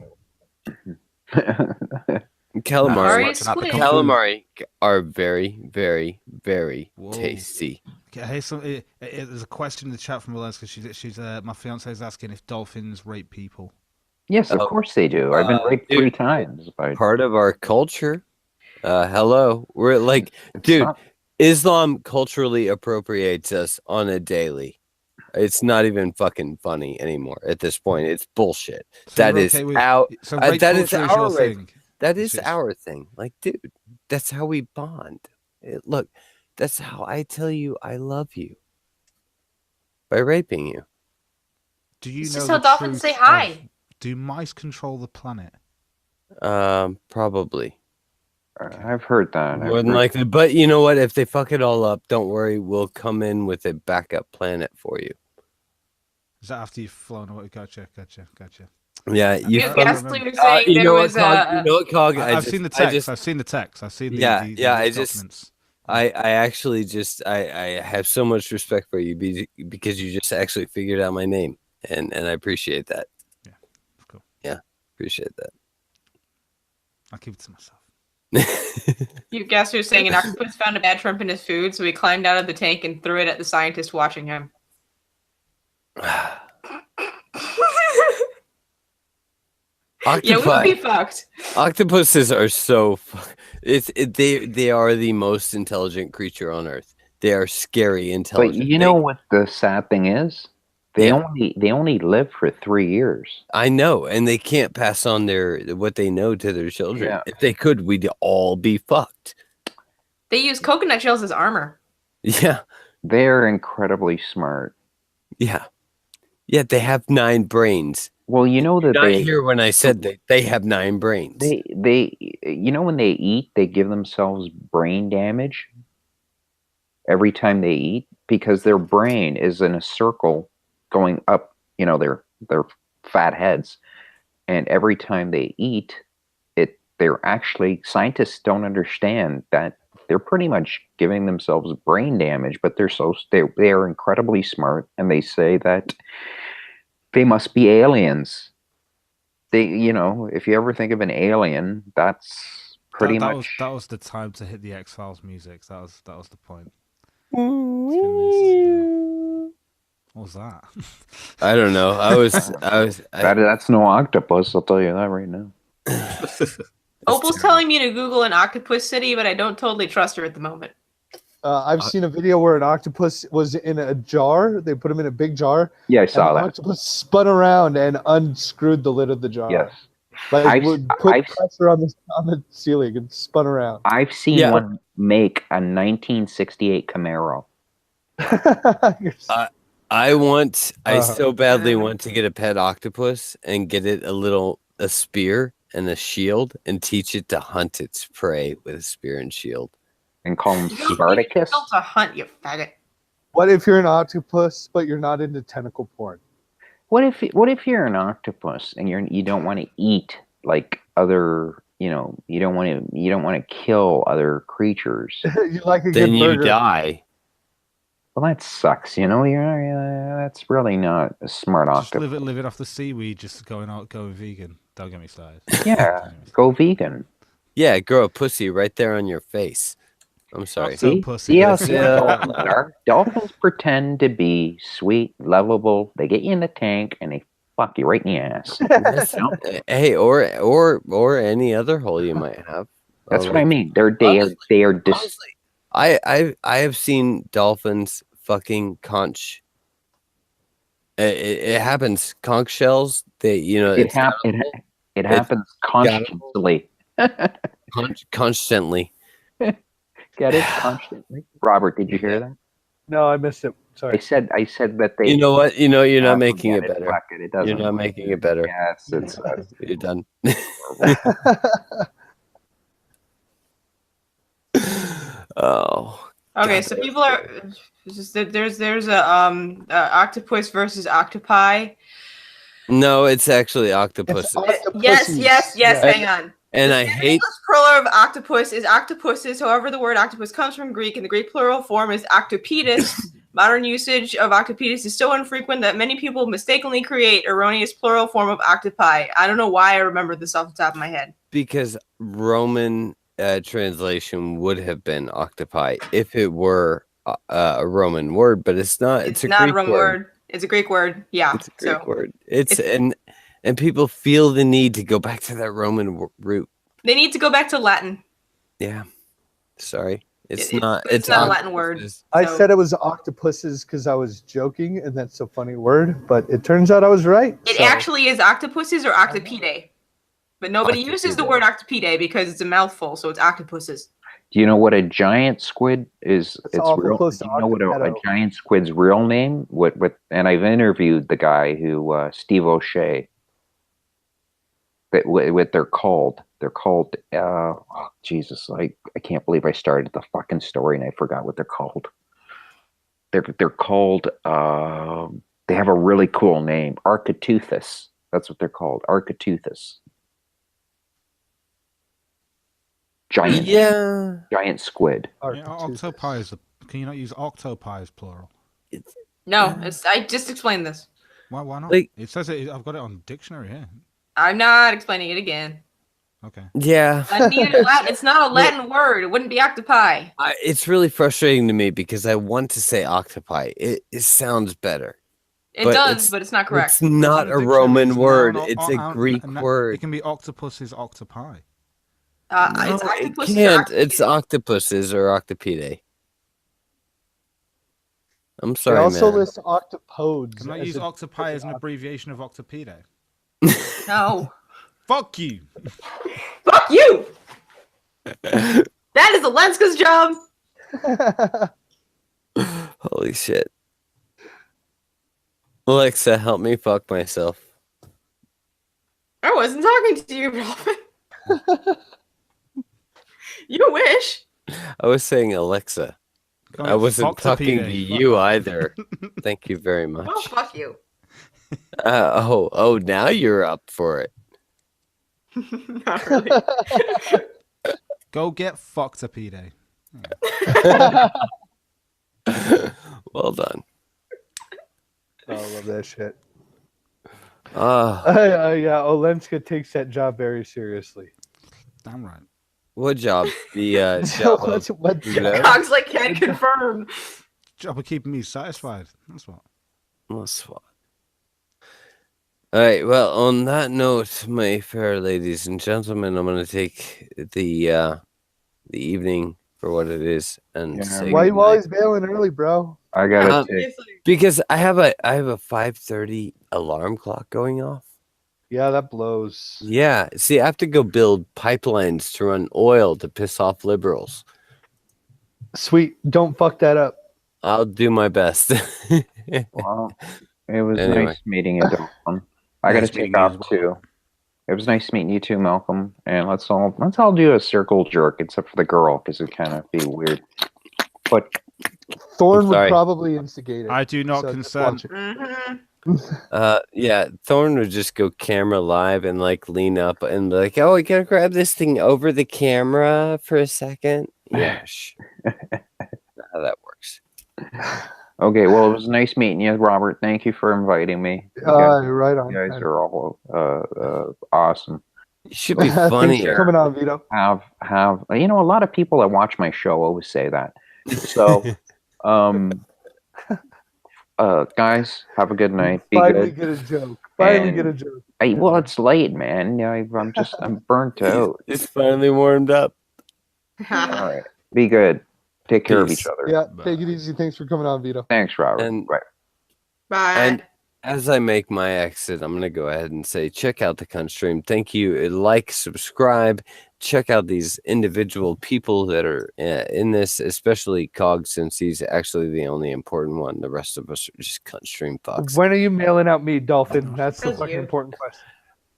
Calamari, Sorry, smart to not squid. become calamari are very, very, very Whoa. tasty. Okay, hey, there's a question in the chat from Valeska. She's my fiance is asking if dolphins rape people. Yes, of Oh, course they do. I've been raped dude. 3 times. By, Part of our culture. Hello, we're like, it's dude. not- Islam culturally appropriates us on a daily. It's not even fucking funny anymore at this point. It's bullshit. So That you're is okay with- our So that rape is culture is our your rape. thing. that It's is just- our thing. Like, dude, that's how we bond. Look, that's how I tell you I love you. By raping you. Do you It's know just how the dolphins truth say of- hi. Do mice control the planet? Probably. I've heard that. More than likely. But you know what? If they fuck it all up, don't worry. We'll come in with a backup planet for you. Is that after you've flown away? Gotcha. Yeah, you Yeah, from- Ghastly was saying you there know was what, Cog? You know what, Cog? I've seen the text. I've seen the text. I've seen the Yeah, the yeah, I leaked just- documents. I actually just I have so much respect for you because you just actually figured out my name, and I appreciate that. Yeah, cool. Yeah, appreciate I'll keep it to myself. that. You Ghastly was saying an octopus found a bad shrimp in his food, so he climbed out of the tank and threw it at the scientist watching him. Yeah, we would be fucked. Octopuses are so they are the most intelligent creature on Earth. They are scary But intelligent. you know what the sad thing is? They Yeah. only live for 3 years. I know, and they can't pass on what they know to their children. Yeah. If they could, we'd all be fucked. They use coconut shells as armor. Yeah, They're incredibly smart. yeah, yeah. They have 9 brains. Well, you know that Not they here when I said that they have 9 brains. they you know when they eat, they give themselves brain damage every time they eat because their brain is in a circle going up, you know, their fat heads. And every time they eat, they're actually scientists don't understand that they're pretty much giving themselves brain damage, but they are incredibly smart, and they say that they must be aliens. They, if you ever think of an alien, that's pretty much. That was the time to hit the X-Files music. That was the point. It's been missed, yeah. What was that? I don't know. That's no octopus. I'll tell you that right now. Opal's telling me to Google an octopus city, but I don't totally trust her at the moment. I've seen a video where an octopus was in a jar. They put him in a big jar. Yeah, I And saw the that. octopus spun around and unscrewed the lid of the jar. Yes. Like would put pressure on the ceiling and spun around. I've seen one make a 1968 Camaro. I so badly want to get a pet octopus and get it a spear and a shield and teach it to hunt its prey with a spear and shield. And call him Spartacus? Built a hunt, you faggot. What if you're an octopus but you're not into tentacle porn? What if you're an octopus and you don't want to eat like other, you don't want to kill other creatures? You like a Then good you burger. die. Well, that sucks. That's really not a smart Just octopus. live it off the seaweed. Just going vegan. Don't get me started. Yeah, go vegan. Yeah, grow a pussy right there on your face. I'm sorry. Octopussy. See how That's- sweet dolphins are? Dolphins pretend to be sweet, lovable. They get you in the tank and they fuck you right in the ass. Hey, or any other hole you might have. That's what I mean. They are Honestly, I have seen dolphins fucking conch. It happens. Conch shells. it happens constantly. Constantly. Get it? Constantly. Robert, did you hear that? No, I missed it. Sorry. I said that they. You know what? You're not making it forget better. Fuck it. It doesn't. You're not making it better. Yes, it's. You're done. Oh. Okay, God, so people are there's a octopus versus octopi. No, it's actually octopuses. Yes. Hang on. And The I hate. English plural of octopus is octopuses. However, the word octopus comes from Greek, and the Greek plural form is octopetus. Modern usage of octopetus is so infrequent that many people mistakenly create erroneous plural form of octopi. I don't know why I remember this off the top of my head. Because Roman translation would have been octopi if it were a Roman word, but it's not. It's a not Greek a Roman word. It's a Greek word. Yeah. It's a Greek word. And people feel the need to go back to that Roman root. They need to go back to Latin. Yeah. Sorry. It's It's not not a Latin word. I So- said it was octopuses because I was joking, and that's a funny word, but it turns out I was right. It so. actually is octopuses or octopidae. But nobody uses the Octopidae. word octopidae because it's a mouthful, so it's octopuses. Do you know what a giant squid is? It's awful real. close Do to you know what a octopedo. giant squid's real name? And I've interviewed the guy who Steve O'Shea. What they're called. They're called. Oh, Jesus! I can't believe I started the fucking story and I forgot what they're called. They're called. They have a really cool name. Architeuthis. That's what they're called. Architeuthis. Giant squid. Octopi is. Can you not use octopi as plural? No, I just explained this. Why not? Like- It says it. I've got it on dictionary here. I'm not explaining it again. Okay. Yeah. It's not a Latin word. It wouldn't be octopi. It's really frustrating to me because I want to say octopi. It sounds better. It But does, it's- but it's not correct. It's not It's a on Roman dictionary, word. noun, It's a Greek It word. can be octopuses, octopi. It's No, it octopuses or can't. It's octopidae. octopuses or octopidae. I'm They sorry, also man. list octopodes. Can I as use a- octopi as an abbreviation of octopedae? No. Fuck you. Fuck you! That is Alenska's job! Holy shit. Alexa, help me fuck myself. I wasn't talking to you, Robin. You wish. I was saying Alexa. Come I on, wasn't talking to fucktopedae. you either. Thank you very much. Oh, fuck you. Now you're up for it. Not really. Go get fucktopedae. Well done. I love that shit. Yeah, Olenska takes that job very seriously. Damn right. what job? The job of what Vito? Cogs like can't confirm. Job of keeping me satisfied. That's what. That's fine. All right. Well, on that note, my fair ladies and gentlemen, I'm going to take the evening for what it is and Yeah. say Why you goodnight. always bailing early, bro? I gotta Um, take. Obviously. Because I have a 5:30 alarm clock going off. Yeah, that blows. Yeah. See, I have to go build pipelines to run oil to piss off liberals. Sweet. Don't fuck that up. I'll do my best. Well, it was Anyway. nice meeting you, Dalton. I gotta Nice take meeting you as off too. It was nice meeting you too, Malcolm. And let's all do a circle jerk, except for the girl, because it kind of be weird. But Thorn would sorry. probably instigate it. I do not so just consent. watch it. Mhm. Yeah, Thorn would just go camera live and like lean up and be like, "Oh, I gotta grab this thing over the camera for a second." Yeah, how that works. okay, well, it was nice meeting you, Robert. Thank you for inviting me. Right on. You guys are all awesome. It should be Thanks for funnier. coming on, Vito. Have a lot of people that watch my show always say that. So, guys, have a good night. Be Finally good. get a joke. Finally And- get a joke. Well, it's late, man. You know, I'm burnt out. It's finally warmed up. All right, be good. Take care of Peace. each other. Yeah, take it easy. Thanks for coming on, Vito. Thanks, Robert. And- Right. Bye. And as I make my exit, I'm going to go ahead and say, check out the Cunt stream. Thank you. Like, subscribe. Check out these individual people that are in this, especially Cog, since he's actually the only important one. The rest of us are just Cunt stream fucks. When are you mailing out meat, Dolphin? That's the That's fucking you. important question.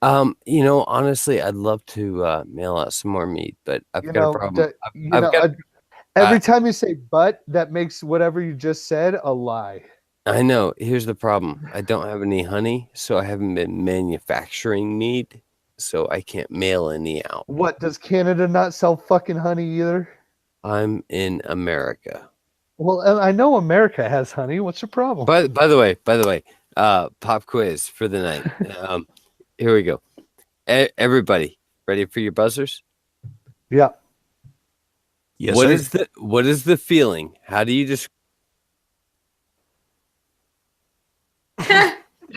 Honestly, I'd love to mail out some more meat, but I've You got know, a problem. you I've know, got- every time you say "but," that makes whatever you just said a lie. I know. Here's the problem. I don't have any honey, so I haven't been manufacturing meat, so I can't mail any out. What, does Canada not sell fucking honey either? I'm in America. Well, I know America has honey. What's your problem? By the way, pop quiz for the night. Here we go. Everybody, ready for your buzzers? Yeah. Yes, What sir. is the feeling? How do you just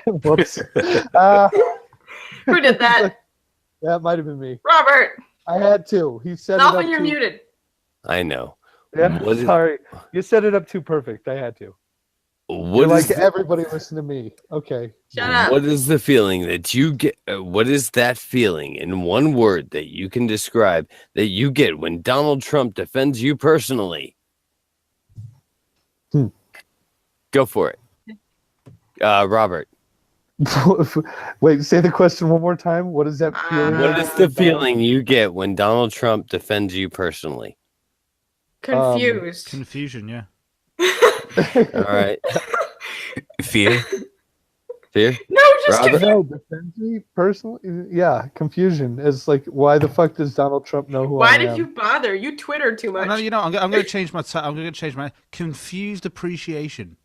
Whoops. Who did that? That might have been me. Robert. I had to. He set it Dolphin, up you're too. muted. I know. Yeah, What is- sorry. You set it up too perfect. I had to. What You're is like, everybody listen to me. Okay. Shut up. What is the feeling that you get? What is that feeling in one word that you can describe that you get when Donald Trump defends you personally? Go for it. Robert, Wait, say the question one more time. What is that feeling? what is the feeling you get when Donald Trump defends you personally? Confused. Confusion, yeah. All right. Fear. Fear? No, just Robert? No, defends me personally? Yeah, confusion. It's like, why the fuck does Donald Trump know who I Why am? did you bother? You Twitter too much. No, you know, I'm going to change my. I'm going to change my confused appreciation.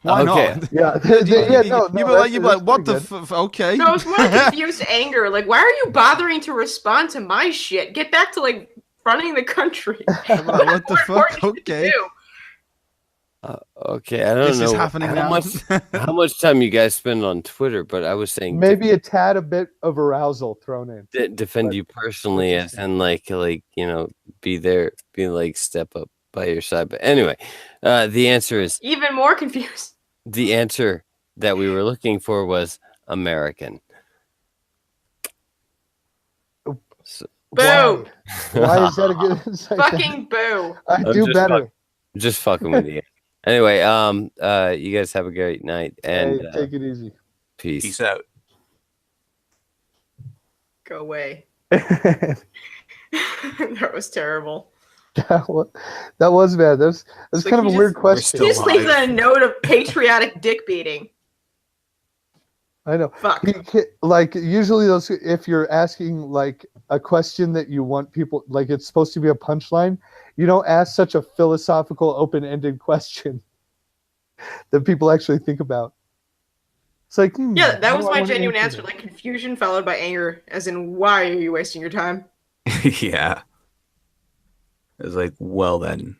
Why Okay. not? Yeah, You'd be like, what the? Okay. No, it's more confused anger. Like, why are you bothering to respond to my shit? Get back to like running the country. I'm like, what the More fuck? important shit to Okay. do. Okay, I don't This know is happening now. how much time you guys spend on Twitter, but I was saying Maybe a tad a bit of arousal thrown in. defend but- you personally as in like be there, be like step up by your side. But anyway, the answer is Even more confused. the answer that we were looking for was American. So, Boo. Why is that a good insight? Fucking boo. I I'm do just better. just fucking with you. Anyway, you guys have a great night and Hey, take it easy. peace. Peace out. Go away. that That was terrible. was bad. That's It's like kind of you a weird just- question. He just leaves a note of patriotic dick beating. I know. Fuck. Like usually those, if you're asking like a question that you want people, like it's supposed to be a punchline, you don't ask such a philosophical, open-ended question that people actually think about. It's like, Yeah, that how was do I my wanna genuine answer. this? Like confusion followed by anger, as in, why are you wasting your time? Yeah. It's like, well then.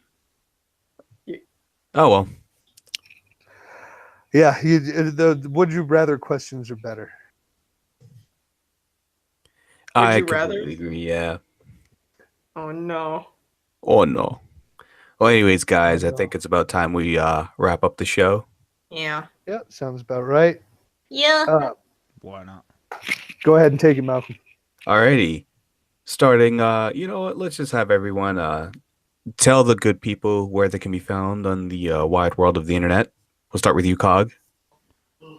You- Oh well. Yeah, the would you rather questions are better. Would I you rather? completely agree, yeah. Oh no. Oh no. Well, anyways, guys, Oh, I no. think it's about time we wrap up the show. Yeah. Yeah, sounds about right. Yeah. Why not? Go ahead and take it, Malcolm. Alrighty. Starting, you know what? Let's just have everyone tell the good people where they can be found on the wide world of the internet. We'll start with you, Cog.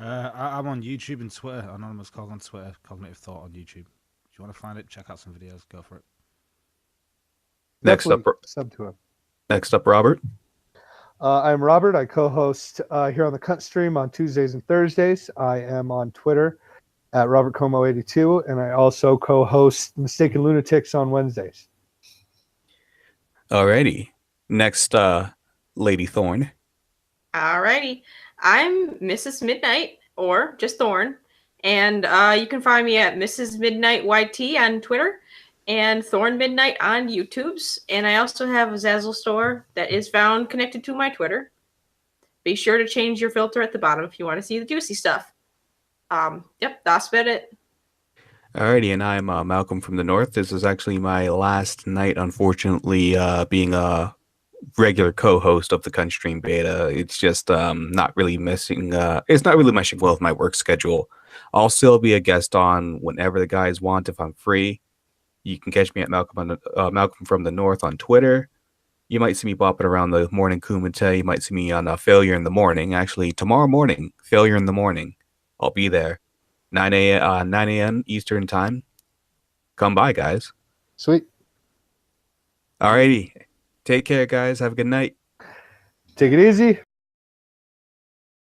I'm on YouTube and Twitter. Anonymous Cog on Twitter. Cognitive Thought on YouTube. If you want to find it, check out some videos. Go for it. Next up, Definitely sub to him. Robert. I'm Robert. I co-host here on the Cunt stream on Tuesdays and Thursdays. I am on Twitter at RobertComo82, and I also co-host Mistaken Lunatics on Wednesdays. Alrighty. Next, Lady Thorn. Alrighty. I'm Mrs. Midnight, or just Thorn. And you can find me at Mrs. Midnight YT on Twitter and Thorn Midnight on YouTube's. And I also have a Zazzle store that is found connected to my Twitter. Be sure to change your filter at the bottom if you want to see the juicy stuff. Yep, that's about it. Alrighty, and I'm Malcolm from the North. This is actually my last night, unfortunately, being a regular co-host of the Cunt Stream Beta. It's just not really messing. It's not really meshing well with my work schedule. I'll still be a guest on whenever the guys want if I'm free. You can catch me at Malcolm from the North on Twitter. You might see me bopping around the morning Kumite. You might see me on Failure in the Morning. Actually, tomorrow morning, Failure in the Morning. I'll be there. 9 a.m. Eastern time. Come by, guys. Sweet. Alrighty. Take care, guys. Have a good night. Take it easy.